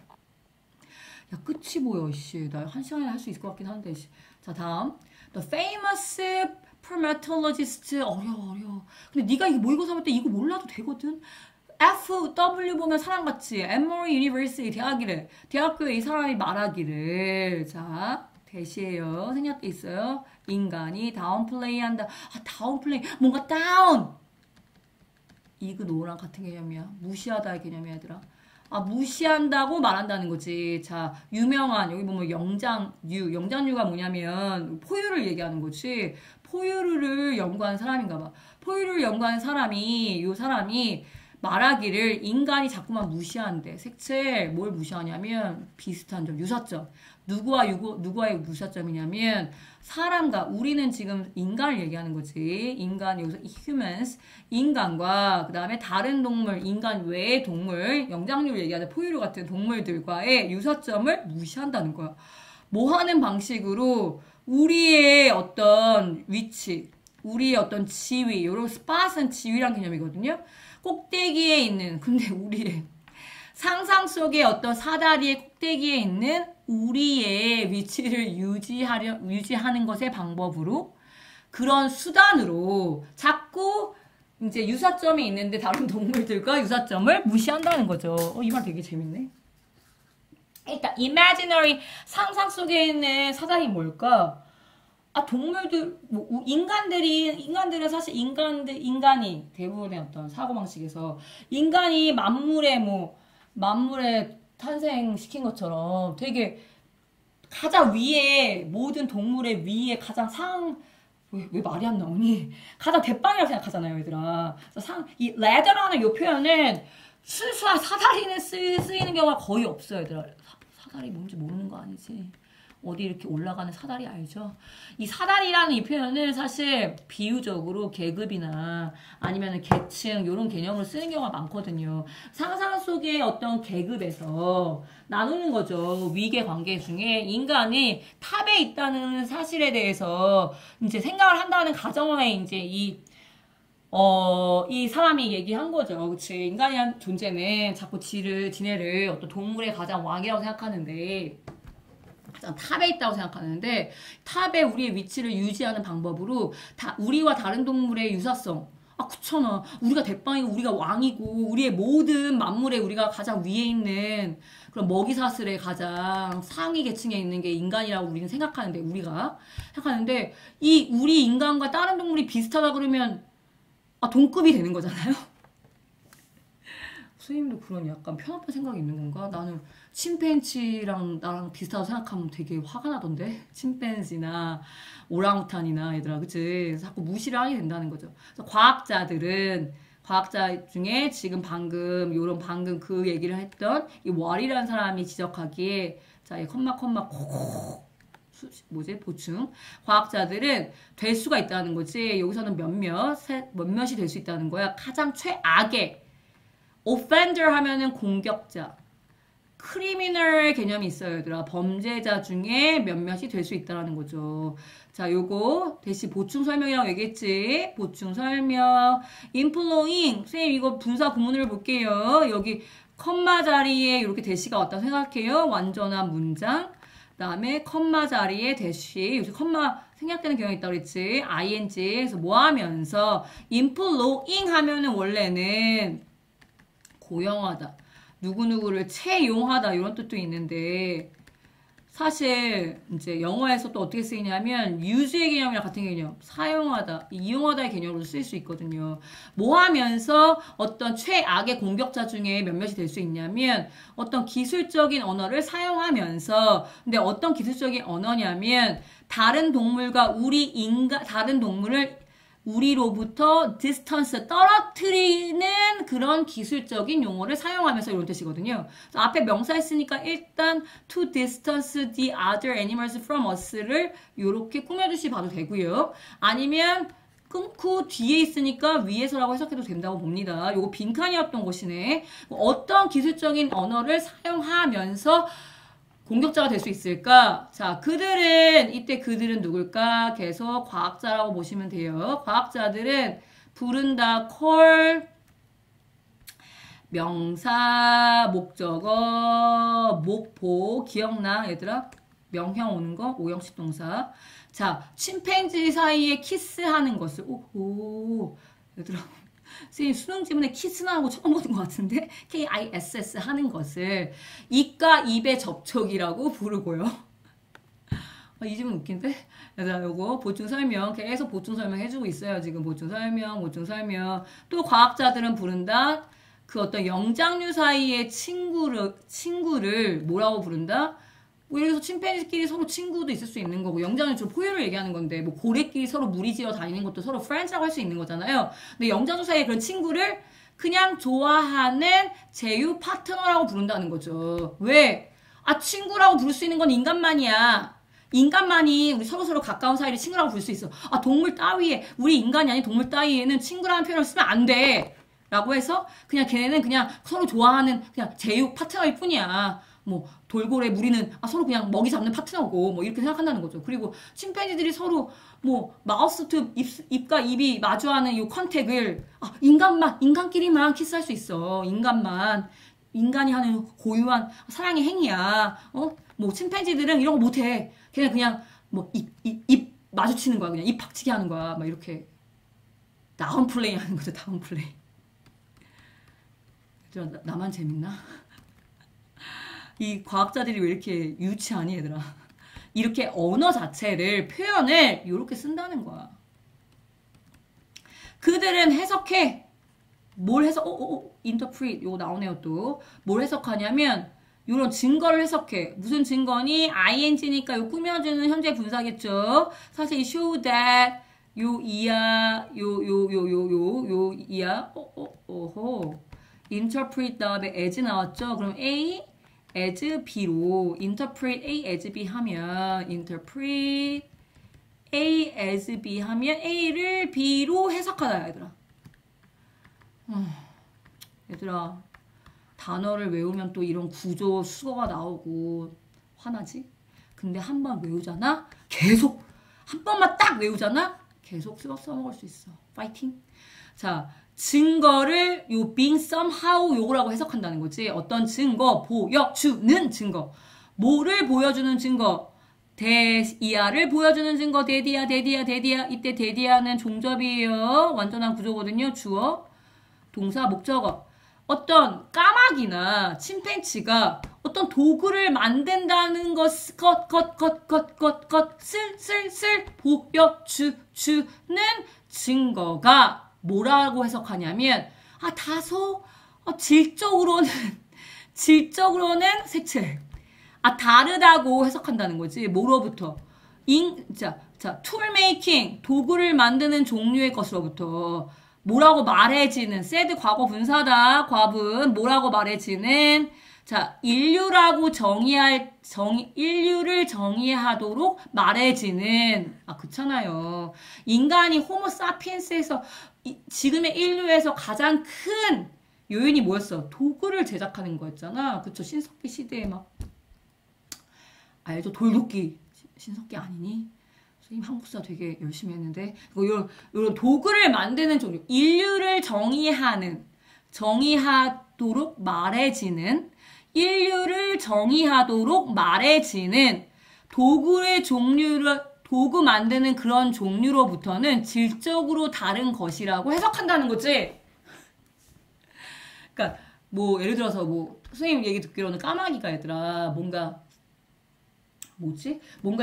야, 끝이 뭐야, 씨. 나 한 시간에 할 수 있을 것 같긴 한데, 씨. 자, 다음. The famous primatologist. 어려워. 근데 네가 이거 모의고사 볼 때 이거 몰라도 되거든? FW 보면 사람같이 Emory University 대학이래. 대학교에 이 사람이 말하기를. 자, 대시예요. 생략돼 있어요. 인간이 다운플레이한다. 아, 다운플레이. 뭔가 다운. 이그노랑 같은 개념이야. 무시하다의 개념이야, 얘들아. 아, 무시한다고 말한다는 거지. 자, 유명한, 여기 보면 영장류가 뭐냐면, 포유를 얘기하는 거지. 포유류를 연구한 사람인가 봐. 포유류를 연구한 사람이, 요 사람이 말하기를 인간이 자꾸만 무시한대. 색채, 뭘 무시하냐면, 비슷한 점, 유사점. 누구와의 무사점이냐면 사람과 우리는 지금 인간을 얘기하는 거지. 인간 여기서 humans 인간과 그 다음에 다른 동물 인간 외의 동물 영장류를 얘기하는 포유류 같은 동물들과의 유사점을 무시한다는 거야. 뭐 하는 방식으로 우리의 어떤 위치 우리의 어떤 지위 이런 스팟은 지위란 개념이거든요. 꼭대기에 있는 근데 우리의 상상 속의 어떤 사다리의 꼭대기에 있는 우리의 위치를 유지하는 것의 방법으로 그런 수단으로 자꾸 이제 유사점이 있는데 다른 동물들과 유사점을 무시한다는 거죠. 이 말 되게 재밌네. 일단 imaginary 상상 속에 있는 사다리 뭘까? 아 동물들 뭐 인간들은 사실 인간이 대부분의 어떤 사고방식에서 인간이 만물에 탄생시킨 것처럼 되게 가장 위에 모든 동물의 위에 가장 왜 말이 안 나오니? 가장 대빵이라고 생각하잖아요, 얘들아. 이 레더라는 요 표현은 순수한 사다리는 쓰이는 경우가 거의 없어요, 얘들아. 사다리 뭔지 모르는 거 아니지? 어디 이렇게 올라가는 사다리 알죠? 이 사다리라는 이 표현은 사실 비유적으로 계급이나 아니면 계층 이런 개념으로 쓰는 경우가 많거든요. 상상 속의 어떤 계급에서 나누는 거죠. 위계 관계 중에 인간이 탑에 있다는 사실에 대해서 이제 생각을 한다는 가정하에 이제 이 사람이 얘기한 거죠. 그치? 인간이란 존재는 자꾸 지네를 어떤 동물의 가장 왕이라고 생각하는데 가장 탑에 있다고 생각하는데 탑에 우리의 위치를 유지하는 방법으로 우리와 다른 동물의 유사성 그렇잖아. 우리가 대빵이고 우리가 왕이고 우리의 모든 만물에 우리가 가장 위에 있는 그런 먹이사슬의 가장 상위 계층에 있는 게 인간이라고 우리는 우리가 생각하는데 이 우리 인간과 다른 동물이 비슷하다 그러면 동급이 되는 거잖아요. 선생님도 그런 약간 편협한 생각이 있는 건가? 나는 침팬지랑 나랑 비슷하다고 생각하면 되게 화가 나던데? 침팬지나 오랑우탄이나 얘들아, 그치? 자꾸 무시를 하게 된다는 거죠. 그래서 과학자 중에 지금 방금 그 얘기를 했던 이 월이라는 사람이 지적하기에 자, 이 보충. 과학자들은 될 수가 있다는 거지. 여기서는 몇몇이 될 수 있다는 거야. 가장 최악의 offender 하면은 공격자. 크리미널 개념이 있어요, 얘들아. 범죄자 중에 몇몇이 될 수 있다는 거죠. 자, 요거 대시 보충 설명이라고 얘기했지. 보충 설명. employing. 선생님 이거 분사 구문을 볼게요. 여기 컴마 자리에 이렇게 대시가 왔다고 생각해요. 완전한 문장. 그다음에 컴마 자리에 대시. 요새 컴마 생략되는 경향이 있다고 그랬지. ing에서 뭐 하면서 employing 하면은 원래는 고용하다. 누구누구를 채용하다 이런 뜻도 있는데 사실 이제 영어에서 또 어떻게 쓰이냐면 use의 개념이랑 같은 개념 사용하다, 이용하다의 개념으로 쓰일 수 있거든요. 뭐 하면서 어떤 최악의 공격자 중에 몇몇이 될 수 있냐면 어떤 기술적인 언어를 사용하면서 근데 어떤 기술적인 언어냐면 다른 동물과 다른 동물을 우리로부터 디스턴스 떨어뜨리는 그런 기술적인 용어를 사용하면서 이런 뜻이거든요. 그래서 앞에 명사 했으니까 일단 to distance the other animals from us를 이렇게 꾸며주시 봐도 되고요. 아니면 끊고 뒤에 있으니까 위에서라고 해석해도 된다고 봅니다. 요거 빈칸이었던 것이네. 어떤 기술적인 언어를 사용하면서 공격자가 될 수 있을까? 자, 이때 그들은 누굴까? 계속 과학자라고 보시면 돼요. 과학자들은 부른다, call, 명사, 목적어, 목보. 기억나, 얘들아? 명형 오는 거, 오형식 동사. 자, 침팬지 사이에 키스하는 것을, 오호. 얘들아, 선생님 수능 지문에 키스 나온 거 처음 보는 것 같은데? KISS 하는 것을 입과 입의 접촉이라고 부르고요. 이 질문 웃긴데? 얘들아, 요거 보충 설명, 계속 보충 설명 해주고 있어요. 지금 보충 설명. 또 과학자들은 부른다? 그 어떤 영장류 사이의 친구를 뭐라고 부른다? 뭐 예를 들어서 침팬지끼리 서로 친구도 있을 수 있는 거고, 영장류처럼 포유를 얘기하는 건데, 뭐 고래끼리 서로 무리지어 다니는 것도 서로 friends라고 할 수 있는 거잖아요. 근데 영장류 사이의 그런 친구를 그냥 좋아하는 제휴 파트너라고 부른다는 거죠. 왜? 아, 친구라고 부를 수 있는 건 인간만이야. 인간만이 우리 서로 가까운 사이를 친구라고 부를 수 있어. 아, 동물 따위에, 우리 인간이 아닌 동물 따위에는 친구라는 표현을 쓰면 안 돼. 라고 해서 그냥 걔네는 그냥 서로 좋아하는 그냥 제휴 파트너일 뿐이야. 뭐 돌고래 무리는 서로 그냥 먹이 잡는 파트너고 뭐 이렇게 생각한다는 거죠. 그리고 침팬지들이 서로 뭐 마우스 투 입과 입이 마주하는 이 컨택을 인간끼리만 키스할 수 있어. 인간이 하는 고유한 사랑의 행위야. 뭐 침팬지들은 이런 거 못해. 그냥 뭐 입 마주치는 거야. 그냥 입 박치기 하는 거야. 막 이렇게 다운 플레이 하는 거죠. 다운 플레이. 나만 재밌나? 이 과학자들이 왜 이렇게 유치하니 얘들아? 이렇게 언어 자체를 표현을 이렇게 쓴다는 거야. 그들은 해석해. 뭘 해석? interpret 요거 나오네요 또. 뭘 해석하냐면 이런 증거를 해석해. 무슨 증거니? ing니까 요 꾸며주는 현재 분사겠죠. 사실 이 show that 요 이야 요 이야 interpret 다음에 as 나왔죠. 그럼 A as B로 interpret A as B 하면 interpret A as B 하면 A를 B로 해석하다 얘들아. 얘들아 단어를 외우면 또 이런 구조 수거가 나오고 화나지? 근데 한 번 외우잖아? 계속 한 번만 딱 외우잖아? 계속 써먹을 수 있어. 파이팅! 자, 증거를 요 being somehow 요거라고 해석한다는 거지. 어떤 증거, 보여주는 증거. 뭐를 보여주는 증거? 대이하를 보여주는 증거. 대디야. 이때 대디야는 종접이에요. 완전한 구조거든요. 주어, 동사, 목적어. 어떤 까마귀나 침팬지가 어떤 도구를 만든다는 것을 슬슬슬 보여주는 증거가 뭐라고 해석하냐면 다소 질적으로는 색칠 다르다고 해석한다는 거지. 뭐로부터? 툴 메이킹 도구를 만드는 종류의 것으로부터 뭐라고 말해지는 said 과거 분사다. 과분 뭐라고 말해지는 인류를 정의하도록 말해지는 그렇잖아요. 인간이 호모 사피엔스에서 지금의 인류에서 가장 큰 요인이 뭐였어? 도구를 제작하는 거였잖아. 그쵸? 신석기 시대에 막 알죠? 돌도끼 신석기 아니니? 선생님 한국사 되게 열심히 했는데 이런 도구를 만드는 종류 인류를 정의하도록 말해지는 도구의 종류를 도구 만드는 그런 종류로부터는 질적으로 다른 것이라고 해석한다는 거지. 그러니까 뭐 예를 들어서 뭐 선생님 얘기 듣기로는 까마귀가 얘들아 뭔가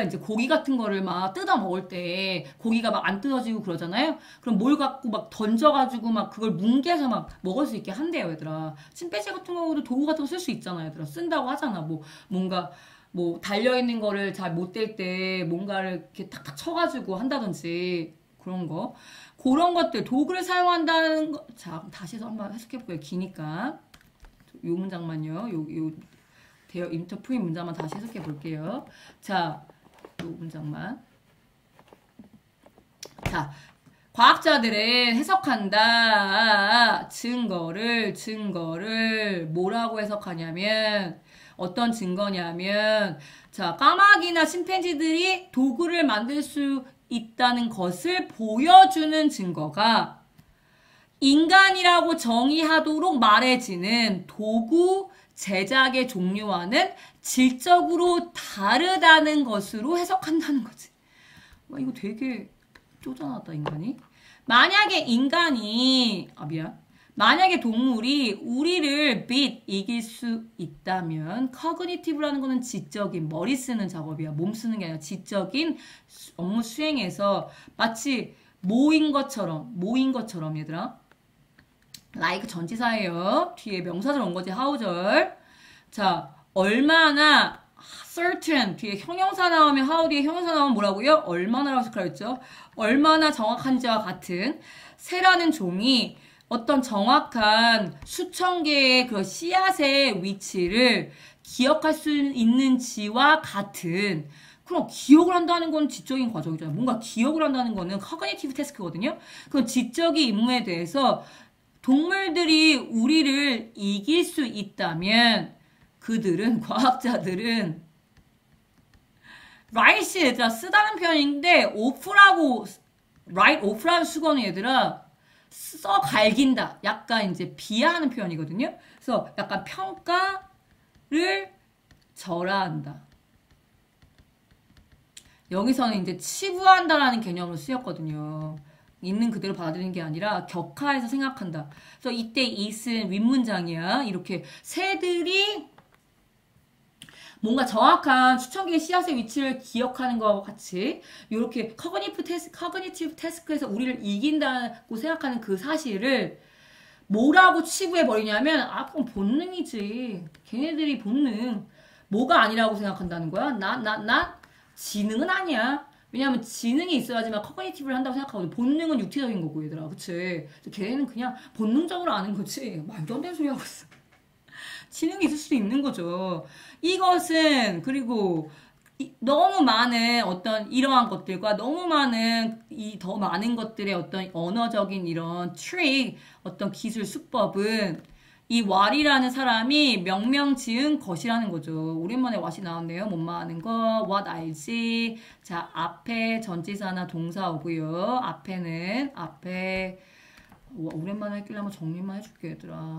이제 고기 같은 거를 막 뜯어 먹을 때 고기가 막 안 뜯어지고 그러잖아요. 그럼 뭘 갖고 막 던져가지고 막 그걸 뭉개서 막 먹을 수 있게 한대요, 얘들아. 침팬지 같은 경우도 도구 같은 거 쓸 수 있잖아, 얘들아. 쓴다고 하잖아. 뭔가 달려있는 거를 잘 못 뗄 때 뭔가를 이렇게 탁탁 쳐가지고 한다든지 그런 거. 그런 것들, 도구를 사용한다는 거. 자, 다시 해서 한번 해석해볼게요. 기니까. 요 문장만요. 인터프린 문장만 다시 해석해 볼게요. 자, 요 문장만. 자, 과학자들은 해석한다. 증거를 뭐라고 해석하냐면 어떤 증거냐면 까마귀나 침팬지들이 도구를 만들 수 있다는 것을 보여주는 증거가 인간이라고 정의하도록 말해지는 도구 제작의 종류와는 질적으로 다르다는 것으로 해석한다는 거지. 와, 이거 되게 쪼잔하다, 인간이. 만약에 인간이, 만약에 동물이 우리를 이길 수 있다면, cognitive라는 거는 지적인, 머리 쓰는 작업이야. 몸 쓰는 게 아니라 지적인 업무 수행에서 마치 모인 것처럼, 얘들아. like 전치사예요. 뒤에 명사절 온 거지, how절. 자, 얼마나, certain, 뒤에 형용사 나오면, how 뒤에 형용사 나오면 뭐라고요? 얼마나라고 생각했죠? 얼마나 정확한지와 같은 새라는 종이 어떤 정확한 수천 개의 그 씨앗의 위치를 기억할 수 있는지와 같은. 그럼 기억을 한다는 건 지적인 과정이잖아요. 뭔가 기억을 한다는 거는 커그니티브 태스크거든요. 그럼 지적인 임무에 대해서 동물들이 우리를 이길 수 있다면 그들은, 과학자들은 right이 얘들아 쓰다는 표현인데 off라는 수거는 얘들아 써 갈긴다. 약간 이제 비하하는 표현이거든요. 그래서 약간 평가를 절하한다. 여기서는 이제 치부한다라는 개념으로 쓰였거든요. 있는 그대로 받아들이는 게 아니라 격하해서 생각한다. 그래서 이때 it은 윗문장이야. 이렇게 새들이 뭔가 정확한 수천 개의 씨앗의 위치를 기억하는 것과 같이 이렇게 커그니티브 태스크에서 우리를 이긴다고 생각하는 그 사실을 뭐라고 치부해버리냐면 그건 본능이지. 걔네들이 본능. 뭐가 아니라고 생각한다는 거야? 지능은 아니야. 왜냐하면 지능이 있어야지만 커그니티브를 한다고 생각하거든. 본능은 육체적인 거고 얘들아. 그치? 걔네는 그냥 본능적으로 아는 거지. 말도 안 되는 소리 하고 있어. 지능이 있을 수도 있는 거죠. 이것은 그리고 너무 많은 어떤 이러한 것들과 너무 많은 더 많은 것들의 어떤 언어적인 이런 트릭, 어떤 기술 수법은 이 왓이라는 사람이 명명 지은 것이라는 거죠. 오랜만에 왓이 나왔네요. 뭐뭐 하는 거, what 알지. 자, 앞에 전치사나 동사 오고요. 앞에 오랜만에 했길래 한번 정리만 해줄게 얘들아.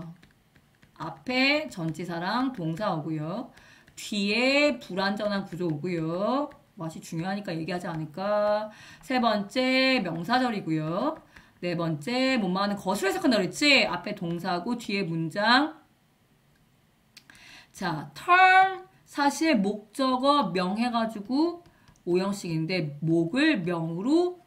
앞에 전치사랑 동사 오고요. 뒤에 불완전한 구조 오고요. 맛이 중요하니까 얘기하지 않을까. 세 번째 명사절이고요. 네 번째 뭐뭐하는 것을 해석한다 그랬지. 앞에 동사고 뒤에 문장. 자, term 사실 목적어 명 해가지고 5형식인데 목을 명으로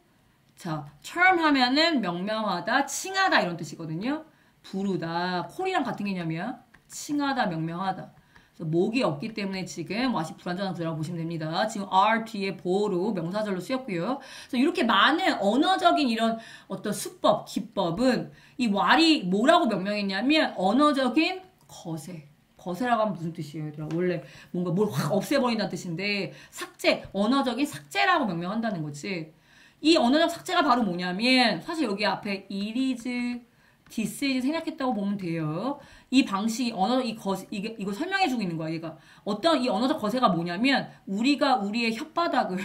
자, term 하면은 명명하다, 칭하다 이런 뜻이거든요. 부르다, 콜이랑 같은 개념이야. 칭하다, 명명하다. 그래서 목이 없기 때문에 지금 왓이 불완전한 구조라고 보시면 됩니다. 지금 are 뒤에 보어로 명사절로 쓰였고요. 그래서 이렇게 많은 언어적인 이런 어떤 수법, 기법은 이 왓이 뭐라고 명명했냐면 언어적인 거세. 거세라고 하면 무슨 뜻이에요, 얘들아? 원래 뭔가 뭘 확 없애버린다는 뜻인데 삭제, 언어적인 삭제라고 명명한다는 거지. 이 언어적 삭제가 바로 뭐냐면 사실 여기 앞에 it is, this is 생략했다고 보면 돼요. 이 방식이 이거 설명해주고 있는 거야. 얘가 어떤 이 언어적 거세가 뭐냐면 우리가 우리의 혓바닥을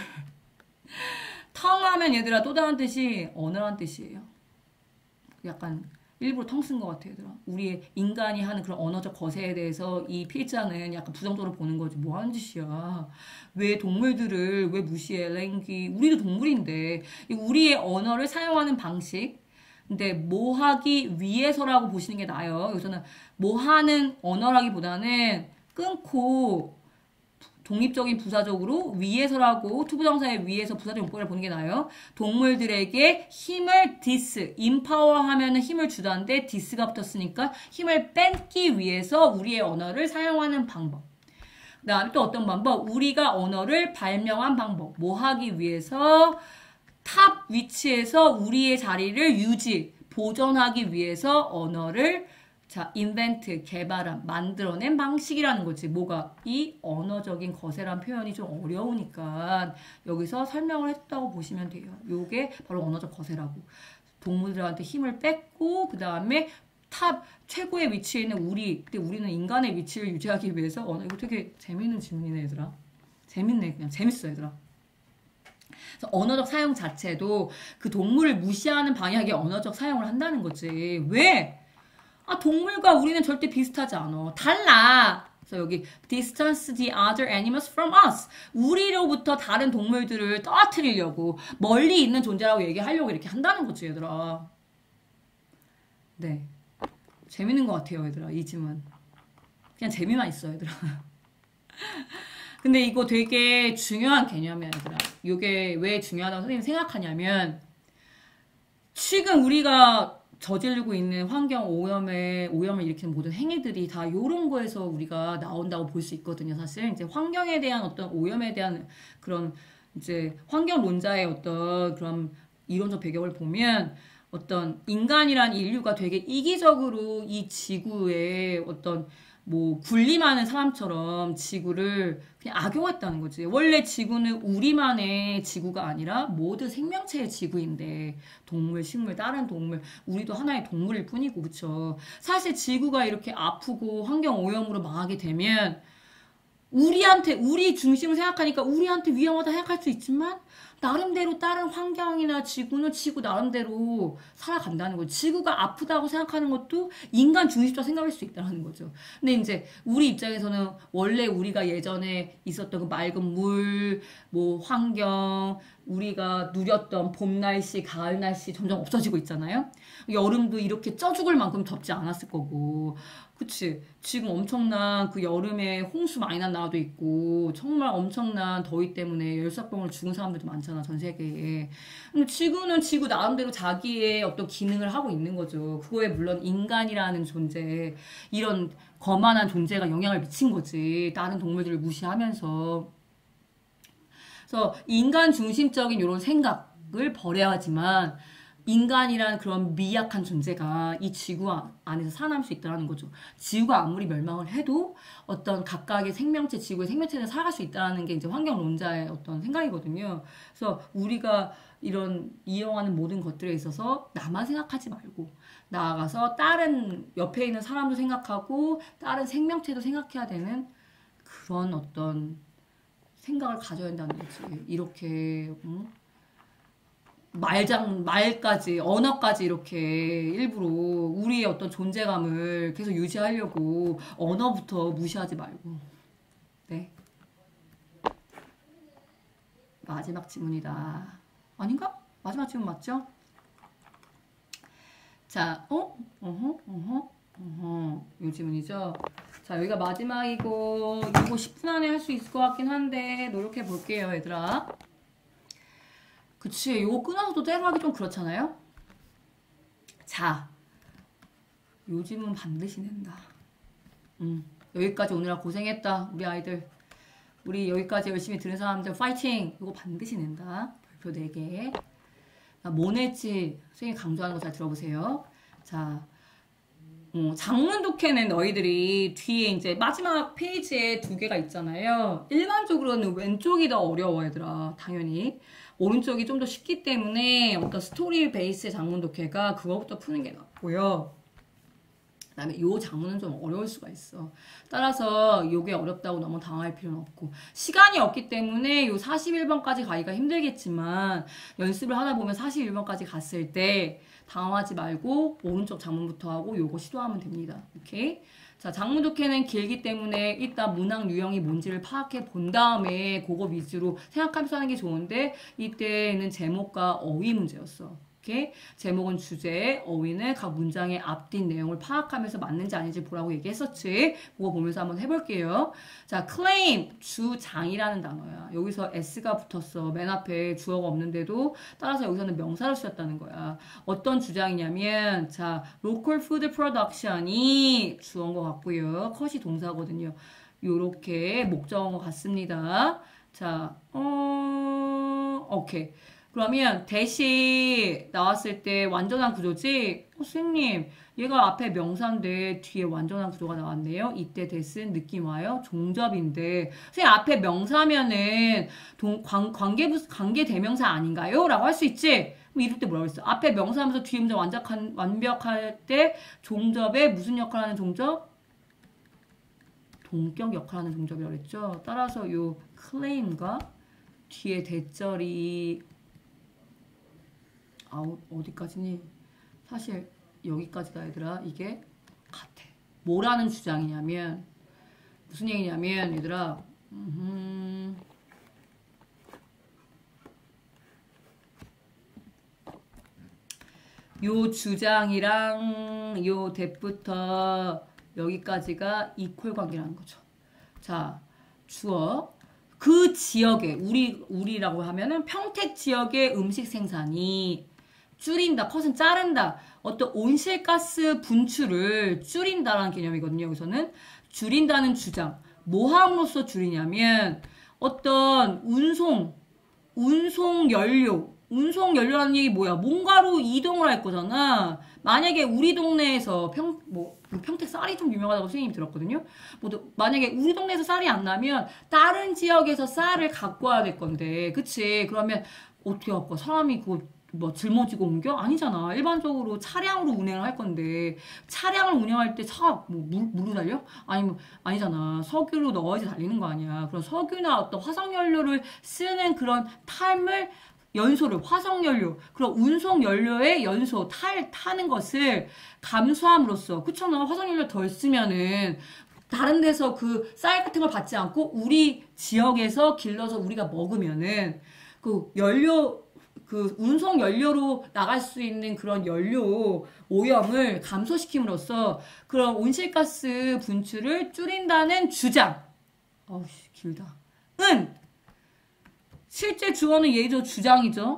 텅하면 얘들아 또 다른 뜻이 언어란 뜻이에요. 약간 일부러 텅 쓴 것 같아 얘들아. 우리의 인간이 하는 그런 언어적 거세에 대해서 이 필자는 약간 부정적으로 보는 거지. 뭐 하는 짓이야. 왜 동물들을 왜 무시해. 랭귀 우리도 동물인데 우리의 언어를 사용하는 방식 근데 뭐 하기 위해서라고 보시는 게 나아요. 여기서는 뭐 하는 언어라기보다는 끊고 독립적인 부사적으로 위해서라고 투부정사의 위해서 부사적 용법을 보는 게 나아요. 동물들에게 힘을 empower 하면은 힘을 주다는데 dis가 붙었으니까 힘을 뺏기 위해서 우리의 언어를 사용하는 방법. 그 다음에 또 어떤 방법? 우리가 언어를 발명한 방법. 뭐 하기 위해서 탑 위치에서 우리의 자리를 보존하기 위해서 언어를 invent, 개발한, 만들어낸 방식이라는 거지. 뭐가? 이 언어적인 거세란 표현이 좀 어려우니까 여기서 설명을 했다고 보시면 돼요. 요게 바로 언어적 거세라고. 동물들한테 힘을 뺏고 그 다음에 탑 최고의 위치에 있는 근데 우리는 인간의 위치를 유지하기 위해서 이거 되게 재밌는 질문이네 얘들아. 재밌네 그냥 재밌어 얘들아. 그래서 언어적 사용 자체도 그 동물을 무시하는 방향의 언어적 사용을 한다는 거지. 왜? 아, 동물과 우리는 절대 비슷하지 않아. 달라. 그래서 여기 distance the other animals from us. 우리로부터 다른 동물들을 떨어뜨리려고 멀리 있는 존재라고 얘기하려고 이렇게 한다는 거지, 얘들아. 네. 재밌는 것 같아요, 얘들아. 이 질문. 그냥 재미만 있어, 얘들아. 근데 이거 되게 중요한 개념이야, 얘들아. 이게 왜 중요하다고 선생님이 생각하냐면 지금 우리가 저지르고 있는 환경 오염을 일으키는 모든 행위들이 다 이런 거에서 우리가 나온다고 볼 수 있거든요. 사실 이제 환경에 대한 어떤 오염에 대한 그런 이제 환경론자의 어떤 그런 이론적 배경을 보면 어떤 인간이란 인류가 되게 이기적으로 이 지구에 어떤 뭐 군림하는 사람처럼 지구를 그냥 악용했다는 거지. 원래 지구는 우리만의 지구가 아니라 모든 생명체의 지구인데 동물, 식물, 다른 동물, 우리도 하나의 동물일 뿐이고 그쵸. 사실 지구가 이렇게 아프고 환경 오염으로 망하게 되면 우리한테 우리 중심을 생각하니까 우리한테 위험하다 생각할 수 있지만 나름대로 다른 환경이나 지구는 지구 나름대로 살아간다는 거죠. 지구가 아프다고 생각하는 것도 인간 중심적 생각일 수 있다는 거죠. 근데 이제 우리 입장에서는 원래 우리가 예전에 있었던 그 맑은 물, 뭐 환경, 우리가 누렸던 봄 날씨, 가을 날씨 점점 없어지고 있잖아요. 여름도 이렇게 쪄 죽을 만큼 덥지 않았을 거고. 그치. 지금 엄청난 그 여름에 홍수 많이 난 나라도 있고, 정말 엄청난 더위 때문에 열사병으로 죽은 사람들도 많잖아, 전 세계에. 근데 지구는 지구 나름대로 자기의 어떤 기능을 하고 있는 거죠. 그거에 물론 인간이라는 존재, 이런 거만한 존재가 영향을 미친 거지. 다른 동물들을 무시하면서. 그래서 인간 중심적인 이런 생각을 버려야지만, 인간이란 그런 미약한 존재가 이 지구 안에서 살아남을 수 있다는 거죠. 지구가 아무리 멸망을 해도 어떤 각각의 생명체, 지구의 생명체는 살아갈 수 있다는 게 이제 환경론자의 어떤 생각이거든요. 그래서 우리가 이런 이용하는 모든 것들에 있어서 나만 생각하지 말고 나아가서 다른 옆에 있는 사람도 생각하고 다른 생명체도 생각해야 되는 그런 어떤 생각을 가져야 한다는 거지. 이렇게 말까지, 언어까지 이렇게 일부러 우리의 어떤 존재감을 계속 유지하려고 언어부터 무시하지 말고. 네. 마지막 질문이다. 아닌가? 마지막 질문 맞죠? 자, 요 질문이죠? 자, 여기가 마지막이고, 이거 10분 안에 할 수 있을 것 같긴 한데, 노력해 볼게요, 얘들아. 그치, 요거 끊어서 또 때로 하기 좀 그렇잖아요? 자, 요즘은 반드시 낸다. 여기까지 오느라 고생했다, 우리 아이들. 우리 여기까지 열심히 들은 사람들 파이팅! 이거 반드시 낸다. 별표 4개. 뭐 낼지 선생님이 강조하는 거 잘 들어보세요. 자, 장문 독해는 너희들이 뒤에 이제 마지막 페이지에 2개가 있잖아요. 일반적으로는 왼쪽이 더 어려워, 얘들아. 당연히. 오른쪽이 좀 더 쉽기 때문에 어떤 스토리 베이스의 장문 독해가 그거부터 푸는 게 낫고요. 그 다음에 이 장문은 좀 어려울 수가 있어. 따라서 이게 어렵다고 너무 당할 필요는 없고 시간이 없기 때문에 요 41번까지 가기가 힘들겠지만 연습을 하다 보면 41번까지 갔을 때 당황하지 말고 오른쪽 장문부터 하고 요거 시도하면 됩니다. 오케이? 자, 장문 독해는 길기 때문에 일단 문학 유형이 뭔지를 파악해 본 다음에 그거 위주로 생각하면서 하는 게 좋은데 이때는 제목과 어휘 문제였어. 오케이? 제목은 주제, 어휘는 각 문장의 앞뒤 내용을 파악하면서 맞는지 아닌지 보라고 얘기했었지. 그거 보면서 한번 해볼게요. 자, claim, 주장이라는 단어야. 여기서 s가 붙었어. 맨 앞에 주어가 없는데도 따라서 여기서는 명사를 쓰였다는 거야. 어떤 주장이냐면 자, local food production이 주어인 것 같고요. 컷이 동사거든요. 요렇게 목적어인 것 같습니다. 자, 오케이. 그러면 대시 나왔을 때 완전한 구조지? 선생님, 얘가 앞에 명사인데 뒤에 완전한 구조가 나왔네요. 이때 대신 느낌 와요? 종접인데. 선생님, 앞에 명사면은 관계 대명사 아닌가요? 라고 할 수 있지? 그럼 이럴 때 뭐라고 했어? 앞에 명사하면서 뒤에 문장 완벽할 때 종접에 무슨 역할을 하는 종접? 동격 역할을 하는 종접이라고 했죠. 따라서 요 claim과 뒤에 대절이 어디까지니? 사실 여기까지다 얘들아. 이게 같아. 뭐라는 주장이냐면 무슨 얘기냐면 얘들아 요 주장이랑 요 대부터 여기까지가 이퀄 관계라는 거죠. 자, 주어. 그 지역에 우리라고 하면은 평택 지역의 음식 생산이 줄인다, 컷은 자른다. 어떤 온실가스 분출을 줄인다라는 개념이거든요. 여기서는 줄인다는 주장. 뭐 함으로써 줄이냐면 어떤 운송연료라는 얘기 뭐야? 뭔가로 이동을 할 거잖아. 만약에 우리 동네에서 평택 쌀이 좀 유명하다고 선생님이 들었거든요. 만약에 우리 동네에서 쌀이 안 나면 다른 지역에서 쌀을 갖고 와야 될 건데, 그치? 그러면 어떻게 할까? 사람이 그거 짊어지고 옮겨? 아니잖아. 일반적으로 차량으로 운행을 할 건데, 차량을 운영할 때 차가 물로 달려? 아니잖아. 석유로 넣어야지 달리는 거 아니야. 그런 석유나 어떤 화석연료를 쓰는 그런 탐을 연소를 화석연료 그런 운송연료의 연소 타는 것을 감소함으로써 그렇잖아. 화석연료 덜 쓰면은 다른 데서 그 쌀 같은 걸 받지 않고 우리 지역에서 길러서 우리가 먹으면은 그 운송연료로 나갈 수 있는 그런 연료 오염을 감소시킴으로써 그런 온실가스 분출을 줄인다는 주장. 길다. 실제 주어는 예죠. 주장이죠.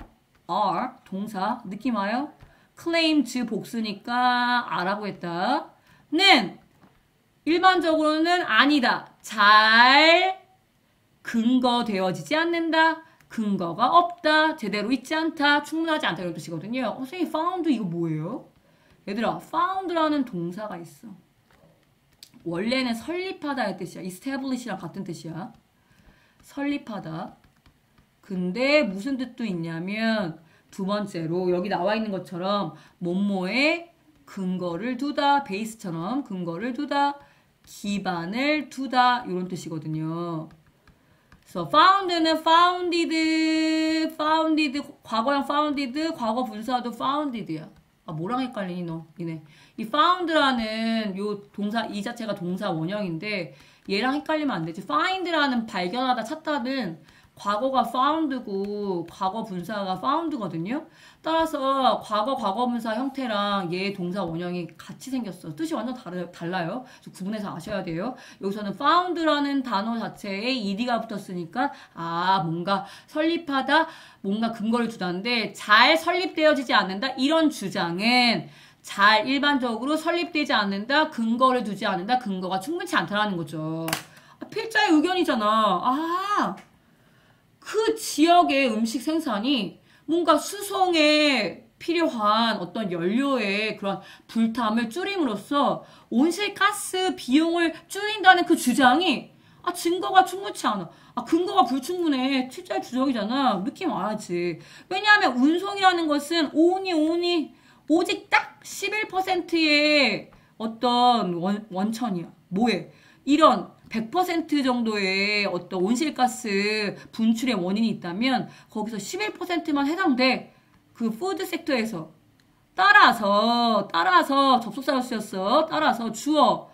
are 동사 느낌 와요? claim 즈 복수니까 R라고 했다. 는 일반적으로는 아니다. 잘 근거되어지지 않는다. 근거가 없다. 제대로 있지 않다. 충분하지 않다. 이런 뜻이거든요. 선생님 found 이거 뭐예요? 얘들아 found라는 동사가 있어. 원래는 설립하다의 뜻이야. establish랑 같은 뜻이야. 설립하다. 근데 무슨 뜻도 있냐면 두 번째로 여기 나와 있는 것처럼 뭐뭐에 근거를 두다, 베이스처럼 근거를 두다, 기반을 두다 이런 뜻이거든요. 그래서 found는 founded, 과거형 founded, 과거 분사도 founded야. 뭐랑 헷갈리니 너? 니네. 이 found라는 요 동사 이 자체가 동사 원형인데 얘랑 헷갈리면 안 되지. find라는 발견하다, 찾다는 과거가 found고 과거 분사가 found거든요. 따라서 과거 분사 형태랑 얘 동사 원형이 같이 생겼어. 뜻이 완전 달라요. 구분해서 아셔야 돼요. 여기서는 found라는 단어 자체에 ed가 붙었으니까 뭔가 설립하다, 뭔가 근거를 두다는데 잘 설립되어지지 않는다. 이런 주장은 잘 일반적으로 설립되지 않는다. 근거를 두지 않는다. 근거가 충분치 않다라는 거죠. 필자의 의견이잖아. 그 지역의 음식 생산이 뭔가 수송에 필요한 어떤 연료의 그런 불탐을 줄임으로써 온실가스 비용을 줄인다는 그 주장이 증거가 충분치 않아. 근거가 불충분해. 필자의 주장이잖아. 느낌 와야지. 왜냐하면 운송이라는 것은 오직 딱 11%의 어떤 원천이야. 뭐해? 이런 100% 정도의 어떤 온실가스 분출의 원인이 있다면 거기서 11%만 해당돼. 그 푸드 섹터에서. 따라서 접속사로 쓰였어. 따라서 주어.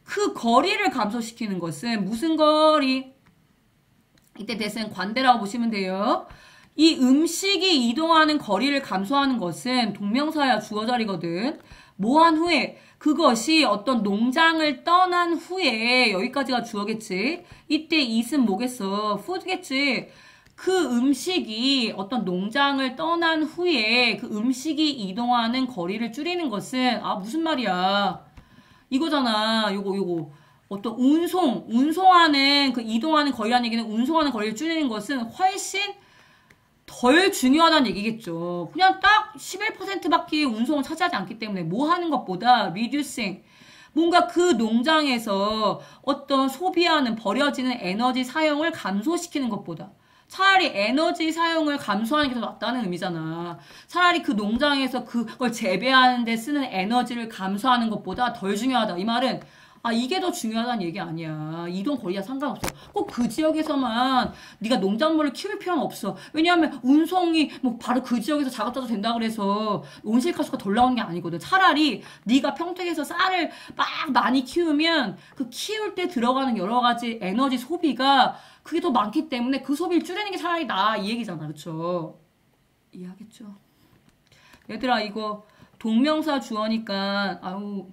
그 거리를 감소시키는 것은 무슨 거리? 이때 대신 관대라고 보시면 돼요. 이 음식이 이동하는 거리를 감소하는 것은 동명사야 주어 자리거든. 뭐한 후에 그것이 어떤 농장을 떠난 후에 여기까지가 주어겠지. 이때 it은 뭐겠어? food겠지. 그 음식이 어떤 농장을 떠난 후에 그 음식이 이동하는 거리를 줄이는 것은 무슨 말이야? 이거잖아. 요거. 어떤 운송하는 그 이동하는 거리라는 얘기는 운송하는 거리를 줄이는 것은 훨씬 덜 중요하다는 얘기겠죠. 그냥 딱 11%밖에 운송을 차지하지 않기 때문에 뭐 하는 것보다 reducing 뭔가 그 농장에서 어떤 소비하는 버려지는 에너지 사용을 감소시키는 것보다 차라리 에너지 사용을 감소하는 게 더 낫다는 의미잖아. 차라리 그 농장에서 그걸 재배하는 데 쓰는 에너지를 감소하는 것보다 덜 중요하다. 이 말은 아, 이게 더 중요하다는 얘기 아니야. 이동 거리와 상관없어. 꼭 그 지역에서만 네가 농작물을 키울 필요는 없어. 왜냐하면 운송이 뭐 바로 그 지역에서 작업자도 된다 그래서 온실가스가 덜 나오는 게 아니거든. 차라리 네가 평택에서 쌀을 막 많이 키우면 그 키울 때 들어가는 여러 가지 에너지 소비가 그게 더 많기 때문에 그 소비를 줄이는 게 차라리 나아. 이 얘기잖아. 그쵸? 이해하겠죠? 얘들아, 이거 동명사 주어니까 아우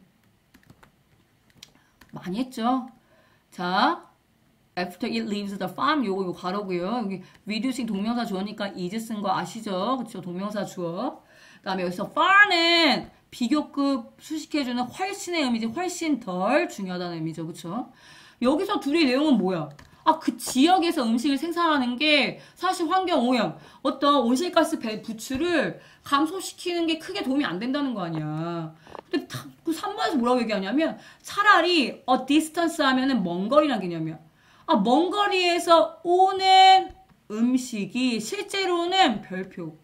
많이 했죠? 자, after it leaves the farm 요거 가로고요. 여기 reducing 동명사 주어니까 is 쓴 거 아시죠? 그쵸? 동명사 주어. 그 다음에 여기서 far는 비교급 수식해주는 훨씬의 의미지. 훨씬 덜 중요하다는 의미죠. 그쵸? 여기서 둘의 내용은 뭐야? 아, 그 지역에서 음식을 생산하는 게 사실 환경 오염, 어떤 온실가스 부출을 감소시키는 게 크게 도움이 안 된다는 거 아니야. 근데 그 3번에서 뭐라고 얘기하냐면 차라리 a distance 하면은 먼 거리란 개념이야. 아, 먼 거리에서 오는 음식이 실제로는 별표.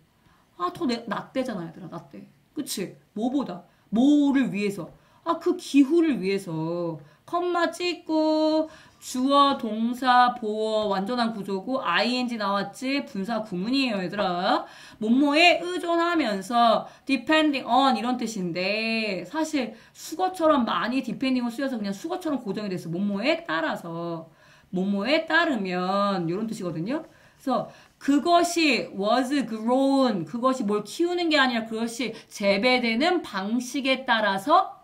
아, 더 낫대잖아, 얘들아, 낫대. 그치? 뭐보다? 뭐를 위해서? 아, 그 기후를 위해서. 컴마 찍고, 주어, 동사, 보어, 완전한 구조고, ing 나왔지? 분사 구문이에요, 얘들아. 뭐뭐에 의존하면서, depending on 이런 뜻인데, 사실 수거처럼 많이 depending을 쓰여서 그냥 수거처럼 고정이 됐어. 뭐뭐에 따라서. 뭐뭐에 따르면, 이런 뜻이거든요. 그래서, 그것이 was grown, 그것이 뭘 키우는 게 아니라 그것이 재배되는 방식에 따라서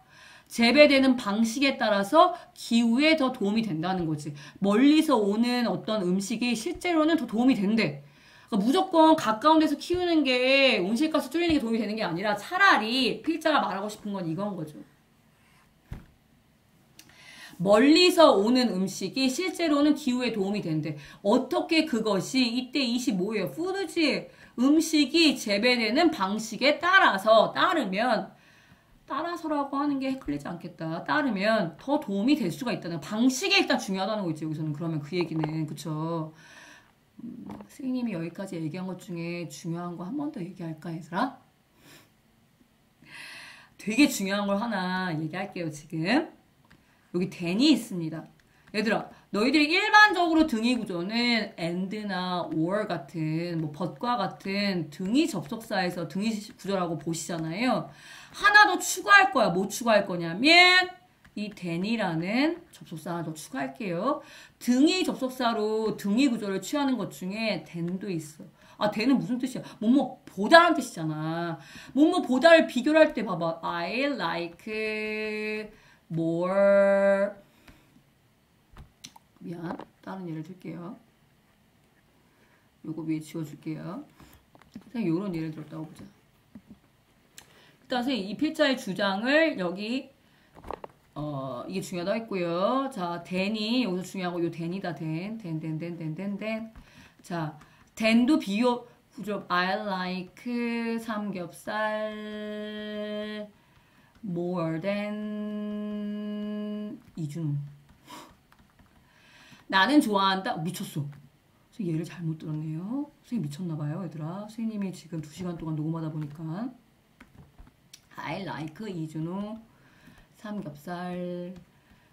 기후에 더 도움이 된다는 거지. 멀리서 오는 어떤 음식이 실제로는 더 도움이 된대. 그러니까 무조건 가까운 데서 키우는 게 온실가스 줄이는 게 도움이 되는 게 아니라 차라리 필자가 말하고 싶은 건 이건 거죠. 멀리서 오는 음식이 실제로는 기후에 도움이 된대. 어떻게 그것이 이때 25예요. 푸드지. 음식이 재배되는 방식에 따라서라고 하는 게 헷갈리지 않겠다. 따르면 더 도움이 될 수가 있다는 방식이 일단 중요하다는 거 있지. 여기서는 그러면 그 얘기는 그쵸. 선생님이 여기까지 얘기한 것 중에 중요한 거 한 번 더 얘기할까 얘들아? 되게 중요한 걸 하나 얘기할게요 지금. 여기 then이 있습니다. 얘들아, 너희들이 일반적으로 등위 구조는 and나 or 같은 뭐 but과 같은 등위 접속사에서 등위 구조라고 보시잖아요. 하나 더 추가할 거야. 뭐 추가할 거냐면 이 then이라는 접속사 하나 더 추가할게요. 등위 접속사로 등위 구조를 취하는 것 중에 then도 있어. 아, then은 무슨 뜻이야? 뭐뭐 보다라는 뜻이잖아. 뭐뭐 보다를 비교를 할 때 봐봐. I like more. 미안, 다른 예를 들게요. 요거 위에 지워줄게요. 선생님 요런 예를 들었다고 보자. 일단 선생님 이 필자의 주장을 여기 이게 중요하다고 했고요. 자, then이 여기서 중요하고 요 then이다. then. 자, then도 비교 구조. I like 삼겹살 more than 이준호. 나는 좋아한다. 미쳤어. 선생님 얘를 잘못 들었네요. 선생님 미쳤나봐요 얘들아. 선생님이 지금 2시간 동안 녹음하다 보니까 I like 이준호 삼겹살.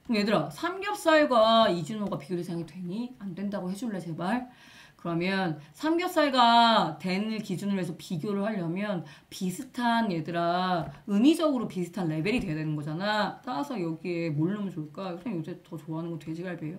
그럼 얘들아, 삼겹살과 이준호가 비교 대상이 되니? 안 된다고 해줄래 제발? 그러면 삼겹살과 then을 기준으로 해서 비교를 하려면 비슷한 얘들아 의미적으로 비슷한 레벨이 돼야 되는 거잖아. 따라서 여기에 뭘 넣으면 좋을까? 선생님 요새 더 좋아하는 건 돼지갈비예요.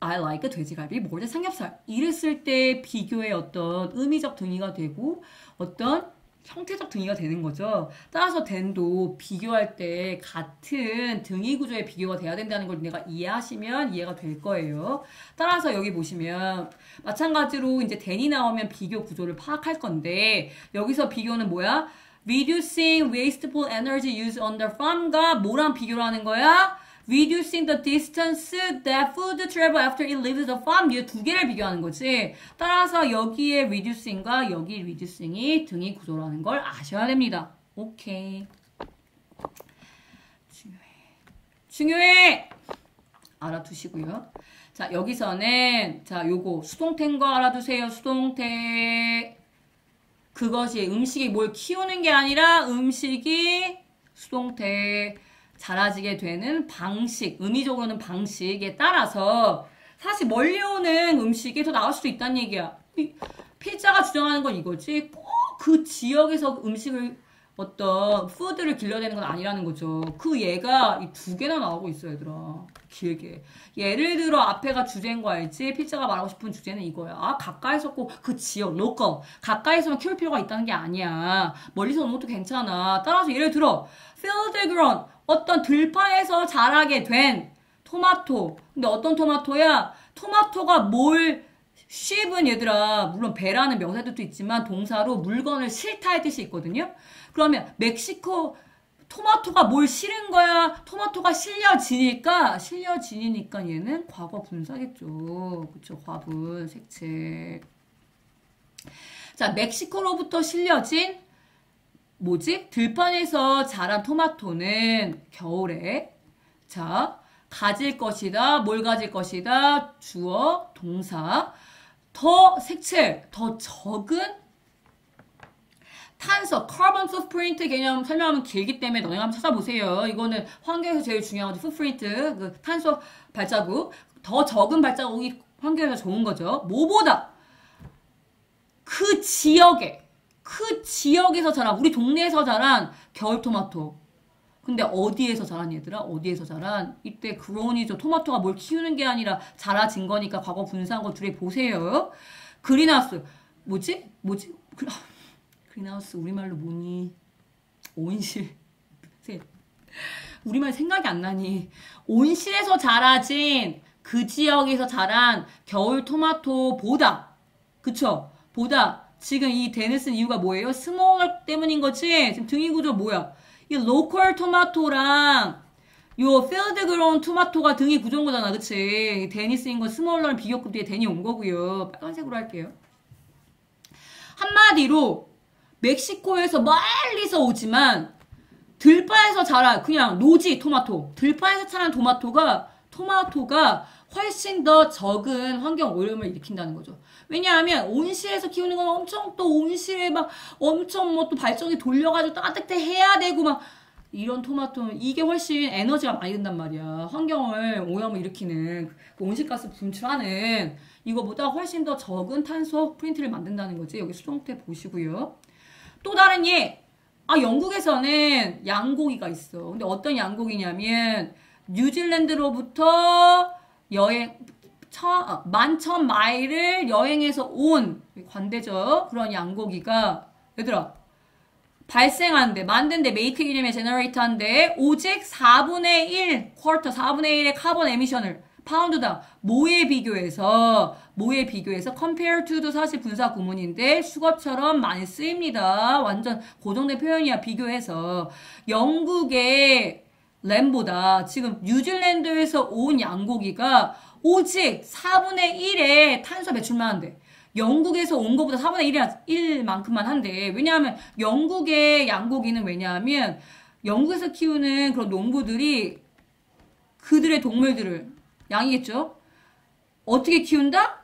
I like 돼지갈비 more than 삼겹살. 이랬을 때 비교의 어떤 의미적 등위가 되고 어떤 형태적 등위가 되는 거죠. 따라서 then도 비교할 때 같은 등위 구조의 비교가 돼야 된다는 걸 내가 이해하시면 이해가 될 거예요. 따라서 여기 보시면 마찬가지로 이제 then이 나오면 비교 구조를 파악할 건데 여기서 비교는 뭐야? Reducing wasteful energy used on the farm과 뭐랑 비교를 하는 거야? Reducing the distance that food travel after it leaves the farm. 이 두 개를 비교하는 거지. 따라서 여기에 reducing과 여기 reducing이 등위 구조라는 걸 아셔야 됩니다. 오케이. 중요해. 알아두시고요. 자, 여기서는 자, 요거 수동태인 거 알아두세요. 수동태. 그것이 음식이 뭘 키우는 게 아니라 음식이 수동태. 자라지게 되는 방식, 의미적으로는 방식에 따라서 사실 멀리 오는 음식이 더 나을 수도 있다는 얘기야. 피자가 주장하는 건 이거지. 꼭 그 지역에서 음식을 어떤 푸드를 길러내는 건 아니라는 거죠. 그 얘가 이 두 개나 나오고 있어, 얘들아. 길게. 예를 들어 앞에가 주제인 거 알지? 피자가 말하고 싶은 주제는 이거야. 아, 가까이서 꼭 그 지역, 로컬. 가까이서만 키울 필요가 있다는 게 아니야. 멀리서 오는 것도 괜찮아. 따라서 예를 들어 field grown, 어떤 들판에서 자라게 된 토마토. 근데 어떤 토마토야? 토마토가 뭘 씹은 얘들아, 물론 배라는 명사들도 있지만 동사로 물건을 싫다 할 뜻이 있거든요. 그러면 멕시코 토마토가 뭘 실은 거야? 토마토가 실려지니까 얘는 과거 분사겠죠. 그쵸? 과분, 색채. 자, 멕시코로부터 실려진 뭐지? 들판에서 자란 토마토는 겨울에 자, 가질 것이다. 뭘 가질 것이다. 주어, 동사. 더 색칠, 더 적은 탄소, carbon footprint 개념 설명하면 길기 때문에 너네 한번 찾아보세요. 이거는 환경에서 제일 중요한 거죠. footprint, 그 탄소 발자국. 더 적은 발자국이 환경에서 좋은 거죠. 뭐보다 그 지역에서 자란, 우리 동네에서 자란 겨울 토마토. 근데 어디에서 자란 얘들아? 어디에서 자란? 이때 그론이죠. 토마토가 뭘 키우는 게 아니라 자라진 거니까 과거 분사한 거 둘이 보세요. 그린하우스. 뭐지? 그린하우스 우리말로 뭐니? 온실. 우리말 생각이 안 나니. 온실에서 자라진 그 지역에서 자란 겨울 토마토보다 그쵸? 보다 지금 이 대는 쓴 이유가 뭐예요? 스몰 때문인 거지? 지금 등위 구조 뭐야? 이 로컬 토마토랑 요 필드 그로운 토마토가 등이 구조인 거잖아. 그치? 데니 쓰인 건 스몰러는 비교급 뒤에 데니 온 거고요. 빨간색으로 할게요. 한마디로 멕시코에서 멀리서 오지만 들판에서 자란 그냥 노지 토마토. 들판에서 자란 토마토가 훨씬 더 적은 환경 오염을 일으킨다는 거죠. 왜냐하면 온실에서 키우는 건 엄청 또 온실에 막 엄청 뭐 또 발전기 돌려가지고 따뜻해 해야 되고 막 이런 토마토는 이게 훨씬 에너지가 많이 든단 말이야. 환경을 오염을 일으키는 그 온실가스 분출하는 이거보다 훨씬 더 적은 탄소 프린트를 만든다는 거지. 여기 수동태 보시고요. 또 다른 예. 영국에서는 양고기가 있어. 근데 어떤 양고기냐면 뉴질랜드로부터 여행 11,000마일을 여행해서 온 관대죠. 그런 양고기가 얘들아 발생한데 만든데 메이크 개념의 제너레이터 한데 오직 4분의 1 쿼터 4분의 1의 카본 에미션을 파운드당 뭐에 비교해서 compare to도 사실 분사 구문인데 수거처럼 많이 쓰입니다. 완전 고정된 표현이야. 비교해서 영국의 램보다 지금 뉴질랜드에서 온 양고기가 오직 4분의 1의 탄소 배출만 한대. 영국에서 온 것보다 4분의 1만큼만 한대. 왜냐하면 영국의 양고기는 왜냐하면 영국에서 키우는 그런 농부들이 그들의 동물들을 양이겠죠? 어떻게 키운다?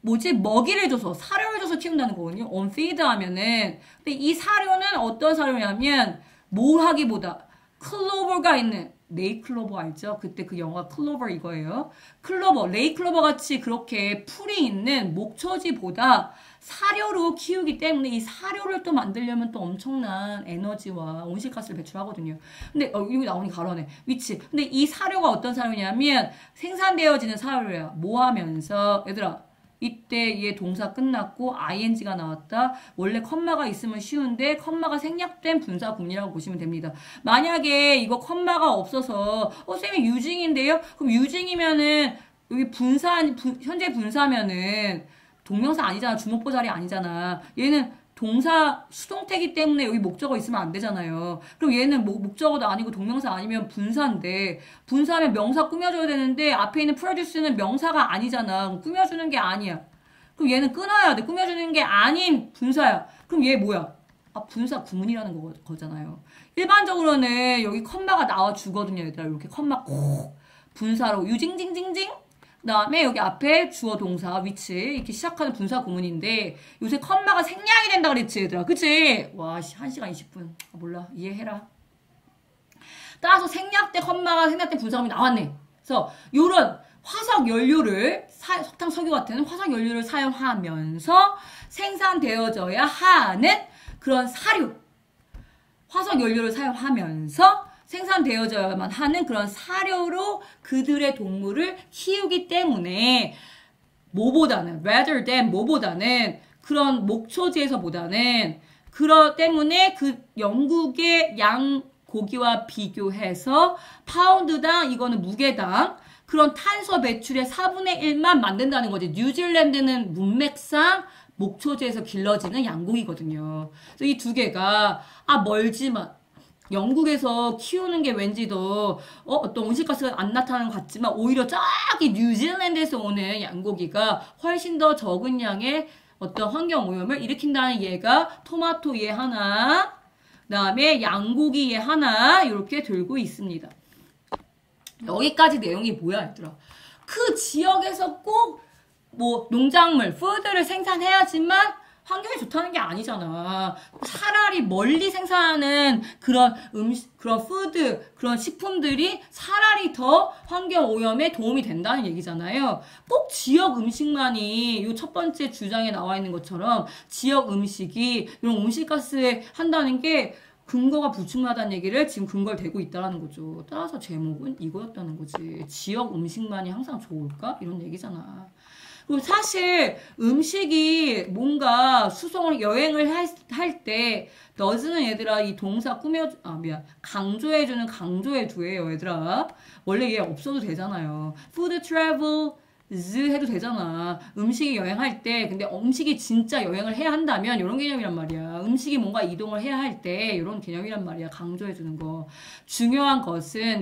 먹이를 줘서 사료를 줘서 키운다는 거거든요. on feed 하면은. 근데 이 사료는 어떤 사료냐면 뭘 하기보다 클로버가 있는 네이클로버 알죠? 그때 그 영화 클로버 이거예요. 클로버, 레이클로버 같이 그렇게 풀이 있는 목초지보다 사료로 키우기 때문에 이 사료를 또 만들려면 또 엄청난 에너지와 온실가스를 배출하거든요. 근데 여기 나오니 가로네. 위치. 근데 이 사료가 어떤 사료냐면 생산되어지는 사료야. 뭐 하면서 얘들아 이때 얘 동사 끝났고 ing가 나왔다. 원래 컴마가 있으면 쉬운데 컴마가 생략된 분사 구문이라고 보시면 됩니다. 만약에 이거 컴마가 없어서 쌤이 유징인데요? 그럼 유징이면은 여기 현재 분사면은 동명사 아니잖아. 주목보 자리 아니잖아. 얘는 동사 수동태기 때문에 여기 목적어 있으면 안 되잖아요. 그럼 얘는 목적어도 아니고 동명사 아니면 분사인데 분사하면 명사 꾸며줘야 되는데 앞에 있는 produce는 명사가 아니잖아. 꾸며주는 게 아니야. 그럼 얘는 끊어야 돼. 꾸며주는 게 아닌 분사야. 그럼 얘 뭐야? 분사 구문이라는 거잖아요. 일반적으로는 여기 컴마가 나와주거든요. 얘들아. 이렇게 컴마 콕 분사로 유징징징징 그 다음에 여기 앞에 주어 동사 위치 이렇게 시작하는 분사 구문인데 요새 컴마가 생략이 된다 그랬지 얘들아. 그치? 와 1시간 20분 몰라 이해해라. 따라서 생략대, 컴마가 생략대 분사음이 나왔네. 그래서 요런 화석 연료를 석탄, 석유 같은 화석 연료를 사용하면서 생산되어져야 하는 그런 사료, 화석 연료를 사용하면서 생산되어져야만 하는 그런 사료로 그들의 동물을 키우기 때문에 뭐보다는 rather than 뭐보다는 그런 목초지에서보다는 그러 때문에 그 영국의 양고기와 비교해서 파운드당 이거는 무게당 그런 탄소 배출의 4분의 1만 만든다는 거지. 뉴질랜드는 문맥상 목초지에서 길러지는 양고기거든요. 그래서 이 두 개가 멀지만 영국에서 키우는 게 왠지 더 어떤 온실가스가 안 나타나는 것 같지만 오히려 저기 뉴질랜드에서 오는 양고기가 훨씬 더 적은 양의 어떤 환경 오염을 일으킨다는 예가 토마토 예 하나, 그다음에 양고기 예 하나 이렇게 들고 있습니다. 여기까지 내용이 뭐야, 얘들아? 그 지역에서 꼭 뭐 농작물, 푸드를 생산해야지만 환경이 좋다는 게 아니잖아. 차라리 멀리 생산하는 그런 그런 푸드, 그런 식품들이 차라리 더 환경 오염에 도움이 된다는 얘기잖아요. 꼭 지역 음식만이 이 첫 번째 주장에 나와 있는 것처럼 지역 음식이 이런 온실가스에 한다는 게 근거가 불충분하다는 얘기를 지금 근거를 대고 있다는 거죠. 따라서 제목은 이거였다는 거지. 지역 음식만이 항상 좋을까? 이런 얘기잖아. 그리고 사실 음식이 뭔가 여행을 할 때 너즈는 얘들아 이 동사 강조해주는 강조해줘요 얘들아. 원래 얘 없어도 되잖아요. food travel 해도 되잖아. 음식이 여행할 때 근데 음식이 진짜 여행을 해야 한다면 이런 개념이란 말이야. 음식이 뭔가 이동을 해야 할 때 이런 개념이란 말이야. 강조해주는 거.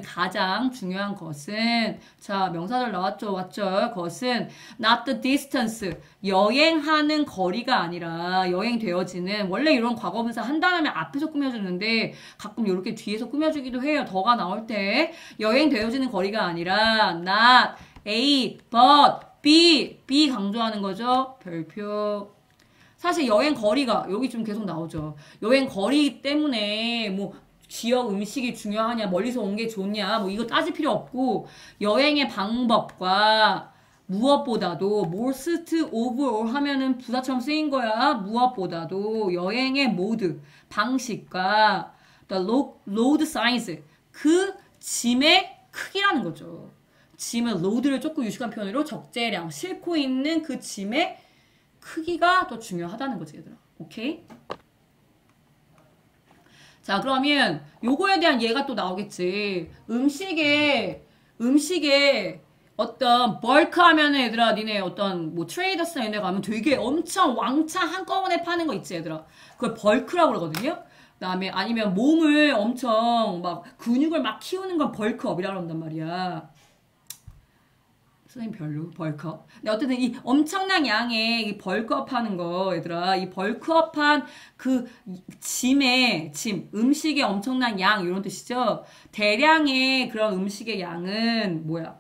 가장 중요한 것은 자 명사절 나왔죠. 왔죠. 것은 not the distance 여행하는 거리가 아니라 여행되어지는 원래 이런 과거분사 한 다음에 앞에서 꾸며주는데 가끔 이렇게 뒤에서 꾸며주기도 해요. 더가 나올 때 여행되어지는 거리가 아니라 not A, but, B 강조하는 거죠. 별표. 사실 여행 거리가 여기 좀 계속 나오죠. 여행 거리 때문에 뭐 지역 음식이 중요하냐, 멀리서 온 게 좋냐, 뭐 이거 따질 필요 없고 여행의 방법과 무엇보다도 most of all 하면은 부사처럼 쓰인 거야. 무엇보다도 여행의 모드, 방식과 the load size 그 짐의 크기라는 거죠. 짐은 로드를 조금 유식한 표현으로 적재량, 싣고 있는 그 짐의 크기가 더 중요하다는 거지, 얘들아. 오케이? 자, 그러면 요거에 대한 예가 또 나오겠지. 음식에 어떤 벌크 하면은 얘들아, 니네 어떤 뭐 트레이더스나 이런 데 가면 되게 엄청 왕창 한꺼번에 파는 거 있지, 얘들아. 그걸 벌크라고 그러거든요. 그다음에 아니면 몸을 엄청 막 근육을 막 키우는 건 벌크업이라고 한단 말이야. 선생님 별로 벌크업. 근데 어쨌든 이 엄청난 양의 이 벌크업 하는 거 얘들아 이 벌크업한 그 짐 음식의 엄청난 양 이런 뜻이죠. 대량의 그런 음식의 양은 뭐야?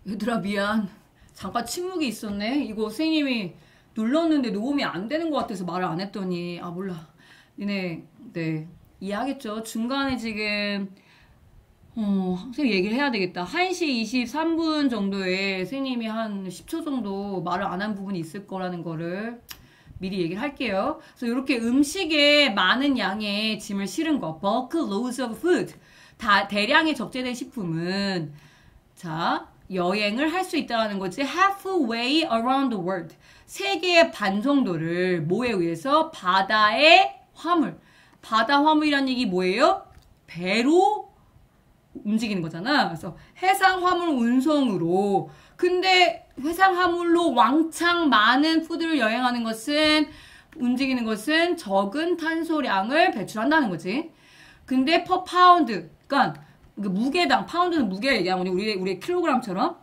얘들아 미안. 잠깐 침묵이 있었네. 이거 선생님이 눌렀는데 녹음이 안 되는 것 같아서 말을 안 했더니 몰라. 니네 이해하겠죠? 중간에 지금 선생님 얘기를 해야 되겠다. 1시 23분 정도에 선생님이 한 10초 정도 말을 안 한 부분이 있을 거라는 거를 미리 얘기를 할게요. 그래서 이렇게 음식에 많은 양의 짐을 실은 거 bulk loads of food 대량의 적재된 식품은 자 여행을 할 수 있다는 거지. halfway around the world. 세계의 반 정도를 뭐에 의해서? 바다의 화물. 바다 화물이란 얘기 뭐예요? 배로 움직이는 거잖아. 그래서 해상 화물 운송으로. 근데 회상화물로 왕창 많은 푸드를 여행하는 것은 움직이는 것은 적은 탄소량을 배출한다는 거지. 근데 per pound, 그러니까 무게당, 파운드는 무게를 얘기하는 거니 우리 킬로그램처럼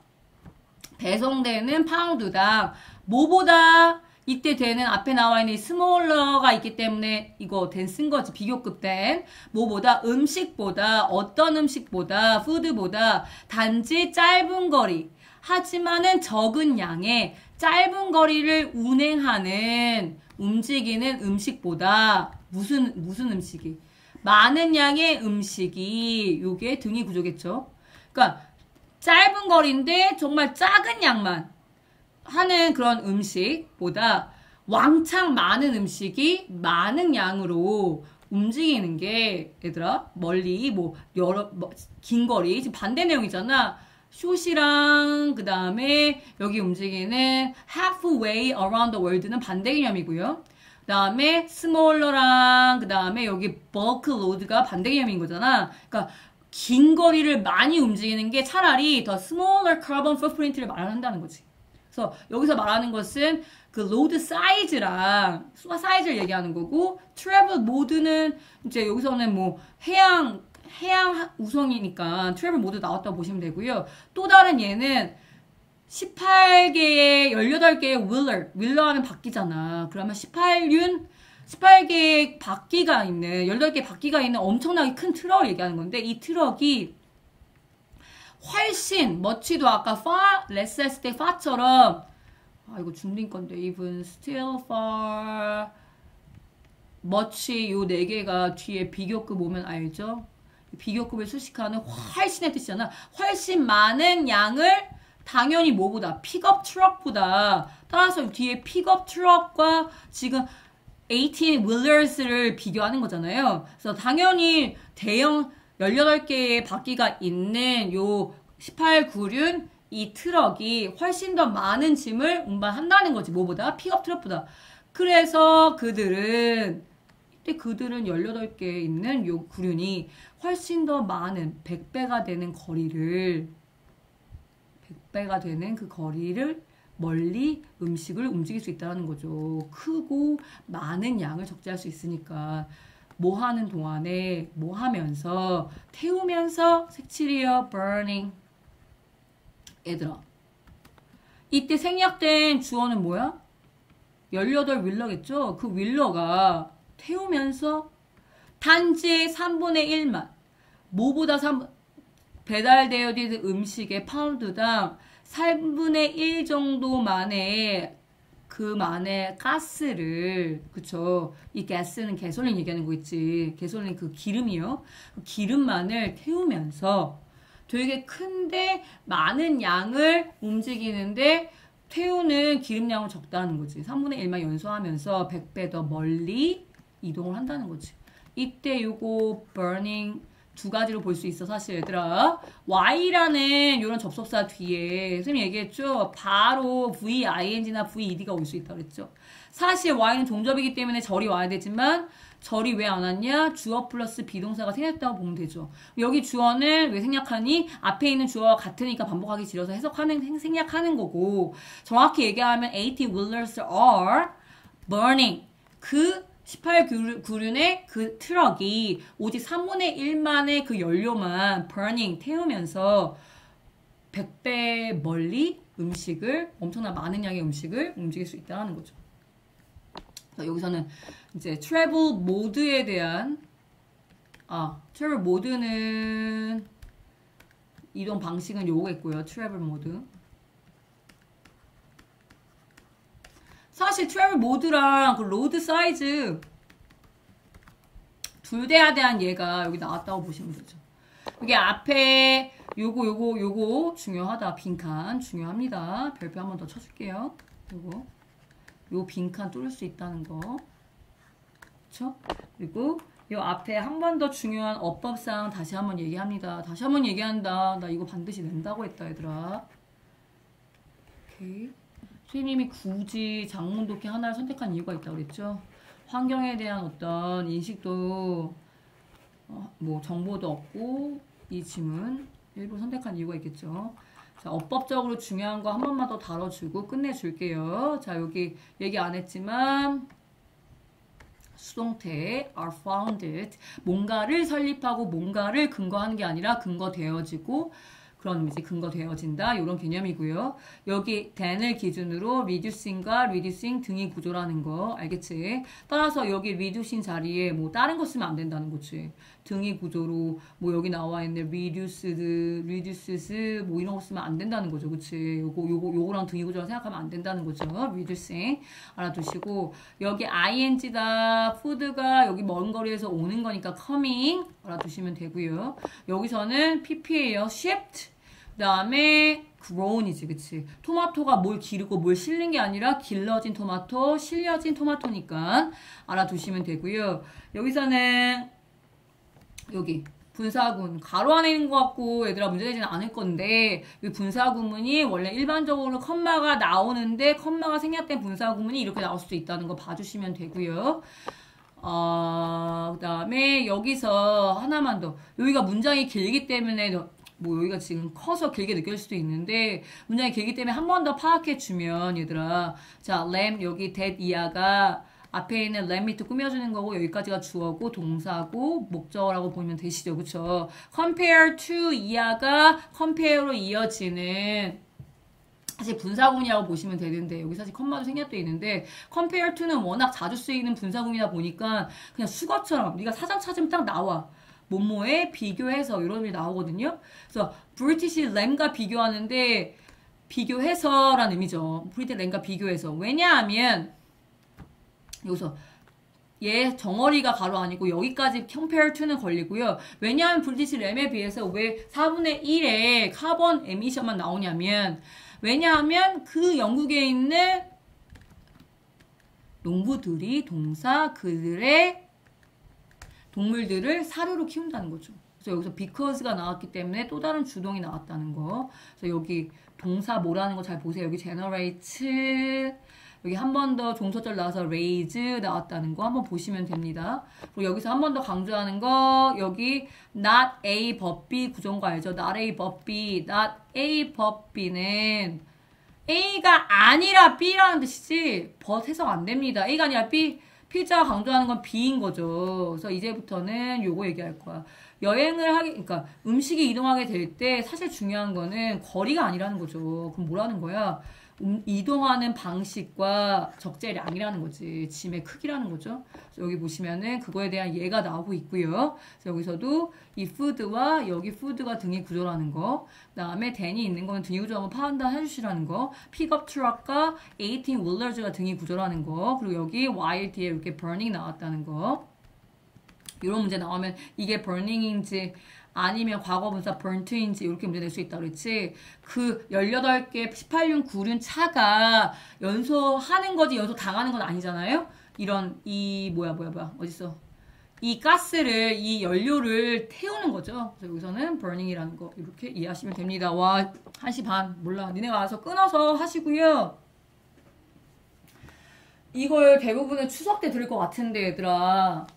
배송되는 파운드당 뭐보다 이때 되는 앞에 나와 있는 스몰러가 있기 때문에 이거 된 쓴 거지. 비교급 된 뭐보다 음식보다 어떤 음식보다 푸드보다 단지 짧은 거리 하지만은 적은 양의 짧은 거리를 운행하는 움직이는 음식보다 무슨 음식이 많은 양의 음식이 요게 등위 구조겠죠. 그러니까 짧은 거리인데 정말 작은 양만 하는 그런 음식보다 왕창 많은 음식이 많은 양으로 움직이는 게 얘들아 멀리 긴 거리 지금 반대 내용이잖아. 숏이랑 그 다음에 여기 움직이는 halfway around the world는 반대 개념이고요. 그 다음에 smaller랑 그 다음에 여기 bulk load가 반대 개념인 거잖아. 그러니까 긴 거리를 많이 움직이는 게 차라리 더 smaller carbon footprint를 말한다는 거지. 그래서 여기서 말하는 것은 그 로드 사이즈랑 사이즈를 얘기하는 거고 트래블 모드는 이제 여기서는 뭐 해양 우성이니까 트래블 모드 나왔다고 보시면 되고요. 또 다른 얘는 18개의 윌러하면 바퀴잖아. 그러면 18개의 바퀴가 있는 18개의 바퀴가 있는 엄청나게 큰 트럭을 얘기하는 건데 이 트럭이 훨씬 much도 아까 far less 했을 때 far처럼 이거 중딩 건데 even still far much 요 네 개가 뒤에 비교급 오면 알죠? 비교급을 수식하는 훨씬의 뜻이잖아. 훨씬 많은 양을 당연히 뭐보다 픽업 트럭보다 따라서 뒤에 픽업 트럭과 지금 18 wheelers를 비교하는 거잖아요. 그래서 당연히 대형 18개의 바퀴가 있는 요 18구륜 이 트럭이 훨씬 더 많은 짐을 운반한다는 거지. 뭐보다? 픽업 트럭보다. 그래서 그들은 18개 있는 요 구륜이 훨씬 더 많은 100배가 되는 그 거리를 멀리 음식을 움직일 수 있다는 거죠. 크고 많은 양을 적재할 수 있으니까 뭐 하는 동안에 뭐 하면서 태우면서 색칠이요 burning 얘들아 이때 생략된 주어는 뭐야? 18 윌러겠죠? 그 윌러가 태우면서 단지 3분의 1만 뭐보다 배달되어진 음식의 파운드당 3분의 1 정도만의 그만의 가스를 그쵸 이 가스는 개솔린 얘기하는 거 있지 개솔린 그 기름이요 그 기름만을 태우면서 되게 큰데 많은 양을 움직이는데 태우는 기름량은 적다는 거지 3분의 1만 연소하면서 100배 더 멀리 이동을 한다는 거지 이때 요거 burning 두 가지로 볼 수 있어 사실 얘들아 Y라는 이런 접속사 뒤에 선생님이 얘기했죠 바로 VING나 VED가 올 수 있다 그랬죠 사실 Y는 종접이기 때문에 절이 와야 되지만 절이 왜 안 왔냐 주어 플러스 비동사가 생략했다고 보면 되죠 여기 주어는 왜 생략하니 앞에 있는 주어와 같으니까 반복하기 싫어서 생략하는 거고 정확히 얘기하면 80 wheelers are burning 그 18구륜의 그 트럭이 오직 3분의 1만의 그 연료만 burning 태우면서 100배 멀리 음식을 엄청난 많은 양의 음식을 움직일 수 있다는 거죠. 여기서는 이제 travel mode에 대한 travel mode는 이동 방식은 요거겠고요. travel mode 사실 트래블 모드랑 그 로드 사이즈 둘 다에 대한 얘가 여기 나왔다고 보시면 되죠. 이게 앞에 요거 중요하다. 빈칸 중요합니다. 별표 한 번 더 쳐줄게요. 요 빈칸 뚫을 수 있다는 거. 그쵸? 그리고 요 앞에 한 번 더 중요한 어법상 다시 한번 얘기합니다. 다시 한번 얘기한다. 나 이거 반드시 낸다고 했다 얘들아. 오케이. 선생님이 굳이 장문독해 하나를 선택한 이유가 있다고 그랬죠. 환경에 대한 어떤 인식도 뭐 정보도 없고 이 짐은 일부러 선택한 이유가 있겠죠. 자, 어법적으로 중요한 거 한 번만 더 다뤄주고 끝내줄게요. 자, 여기 얘기 안 했지만 수동태 are founded 뭔가를 설립하고 뭔가를 근거하는 게 아니라 근거되어지고 그런 의미지 근거되어진다 이런 개념이고요. 여기 than을 기준으로 reducing과 reducing 등이 구조라는 거 알겠지? 따라서 여기 reducing 자리에 뭐 다른 거 쓰면 안 된다는 거지. 등이 구조로 뭐 여기 나와 있는 reduced, reduces 뭐 이런 거 쓰면 안 된다는 거죠. 그치? 요거랑 등이 구조랑 생각하면 안 된다는 거죠. reducing 알아두시고 여기 ing다 food가 여기 먼 거리에서 오는 거니까 coming 알아두시면 되고요. 여기서는 pp예요. shipped 그 다음에 grown이지 그치 토마토가 뭘 기르고 뭘 실는 게 아니라 길러진 토마토 실려진 토마토니까 알아두시면 되고요. 여기서는 여기 분사구문 가로 안에 있는 것 같고 얘들아 문제되지는 않을 건데 이 분사구문이 원래 일반적으로 컴마가 나오는데 컴마가 생략된 분사구문이 이렇게 나올 수도 있다는 거 봐주시면 되고요. 그 다음에 여기서 하나만 더 여기가 문장이 길기 때문에 뭐 여기가 지금 커서 길게 느낄 수도 있는데 문장이 길기 때문에 한 번 더 파악해 주면 얘들아 자 램 여기 that 이하가 앞에 있는 램 밑에 꾸며주는 거고 여기까지가 주어고 동사고 목적어라고 보면 되시죠 그쵸 compare to 이하가 compare로 이어지는 사실 분사구문이라고 보시면 되는데 여기 사실 컴마도 생략되어 있는데 compare to는 워낙 자주 쓰이는 분사구문이다 보니까 그냥 수거처럼 네가 사전 찾으면 딱 나와 뭐뭐에 비교해서 이런 의미 나오거든요. 그래서 브리티시 램과 비교하는데 비교해서라는 의미죠. 브리티시 램과 비교해서. 왜냐하면 여기서 얘 정어리가 가로 아니고 여기까지 compare to는 걸리고요. 왜냐하면 브리티시 램에 비해서 왜 4분의 1의 카본 에미션만 나오냐면 왜냐하면 그 영국에 있는 농부들이 동사 그들의 동물들을 사료로 키운다는 거죠. 그래서 여기서 because가 나왔기 때문에 또 다른 주동이 나왔다는 거. 그래서 여기 동사 뭐라는 거 잘 보세요. 여기 generate 여기 한 번 더 종소절 나와서 raise 나왔다는 거 한번 보시면 됩니다. 그리고 여기서 한 번 더 강조하는 거 여기 not A but B 구조인 거 알죠? not A but B not A but B는 A가 아니라 B라는 뜻이지 but 해석 안 됩니다. A가 아니라 B 필자가 강조하는 건 B인 거죠. 그래서 이제부터는 요거 얘기할 거야. 여행을 하게, 그러니까 음식이 이동하게 될 때 사실 중요한 거는 거리가 아니라는 거죠. 그럼 뭐라는 거야? 이동하는 방식과 적재량이라는 거지. 짐의 크기라는 거죠. 그래서 여기 보시면은 그거에 대한 예가 나오고 있고요. 그래서 여기서도 이 food와 여기 food가 등이 구조라는 거. 그 다음에 then이 있는 거는 등이 구조 한번 판단해 주시라는 거. pickup truck과 18 wheelers가 등이 구조라는 거. 그리고 여기 while 뒤에 이렇게 burning 나왔다는 거. 이런 문제 나오면 이게 burning인지 아니면 과거분사 burned인지 이렇게 문제 낼 수 있다 그랬지. 그 18개 18륜 9륜 차가 연소하는 거지 연소 당하는 건 아니잖아요. 이런 이 뭐야 어딨어? 이 가스를 이 연료를 태우는 거죠. 그래서 여기서는 burning이라는 거 이렇게 이해하시면 됩니다. 와 1시 반 몰라. 니네가 와서 끊어서 하시고요. 이걸 대부분은 추석 때 들을 것 같은데 얘들아.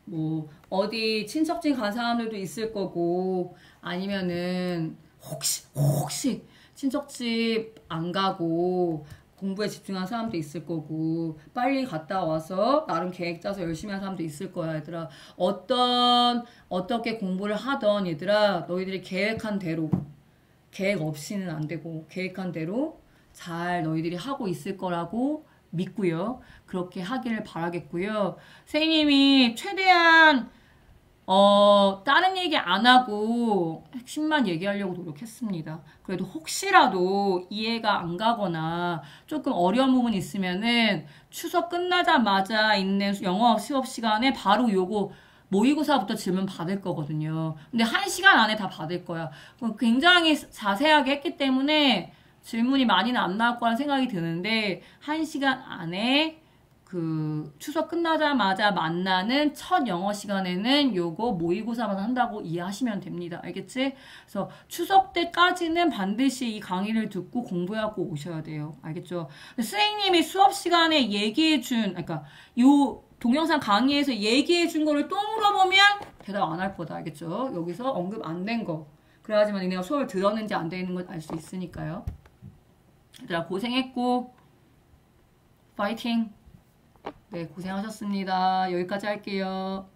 뭐 어디 친척집 간 사람들도 있을 거고 아니면은 혹시 친척집 안 가고 공부에 집중한 사람도 있을 거고 빨리 갔다 와서 나름 계획 짜서 열심히 한 사람도 있을 거야 얘들아. 어떻게 공부를 하던 얘들아 너희들이 계획한 대로 계획 없이는 안 되고 계획한 대로 잘 너희들이 하고 있을 거라고 믿고요. 그렇게 하기를 바라겠고요. 선생님이 최대한 다른 얘기 안 하고 핵심만 얘기하려고 노력했습니다. 그래도 혹시라도 이해가 안 가거나 조금 어려운 부분이 있으면은 추석 끝나자마자 있는 영어 수업 시간에 바로 요거 모의고사부터 질문 받을 거거든요. 근데 1시간 안에 다 받을 거야. 굉장히 자세하게 했기 때문에 질문이 많이는 안 나올 거라는 생각이 드는데 1시간 안에 그 추석 끝나자마자 만나는 첫 영어 시간에는 요거 모의고사만 한다고 이해하시면 됩니다. 알겠지? 그래서 추석 때까지는 반드시 이 강의를 듣고 공부하고 오셔야 돼요. 알겠죠? 선생님이 수업 시간에 얘기해준 그러니까 요 동영상 강의에서 얘기해준 거를 또 물어보면 대답 안 할 거다. 알겠죠? 여기서 언급 안 된 거 그래야지만 니네가 수업을 들었는지 안 되는 걸 알 수 있으니까요. 얘들아 고생했고 파이팅. 네 고생하셨습니다. 여기까지 할게요.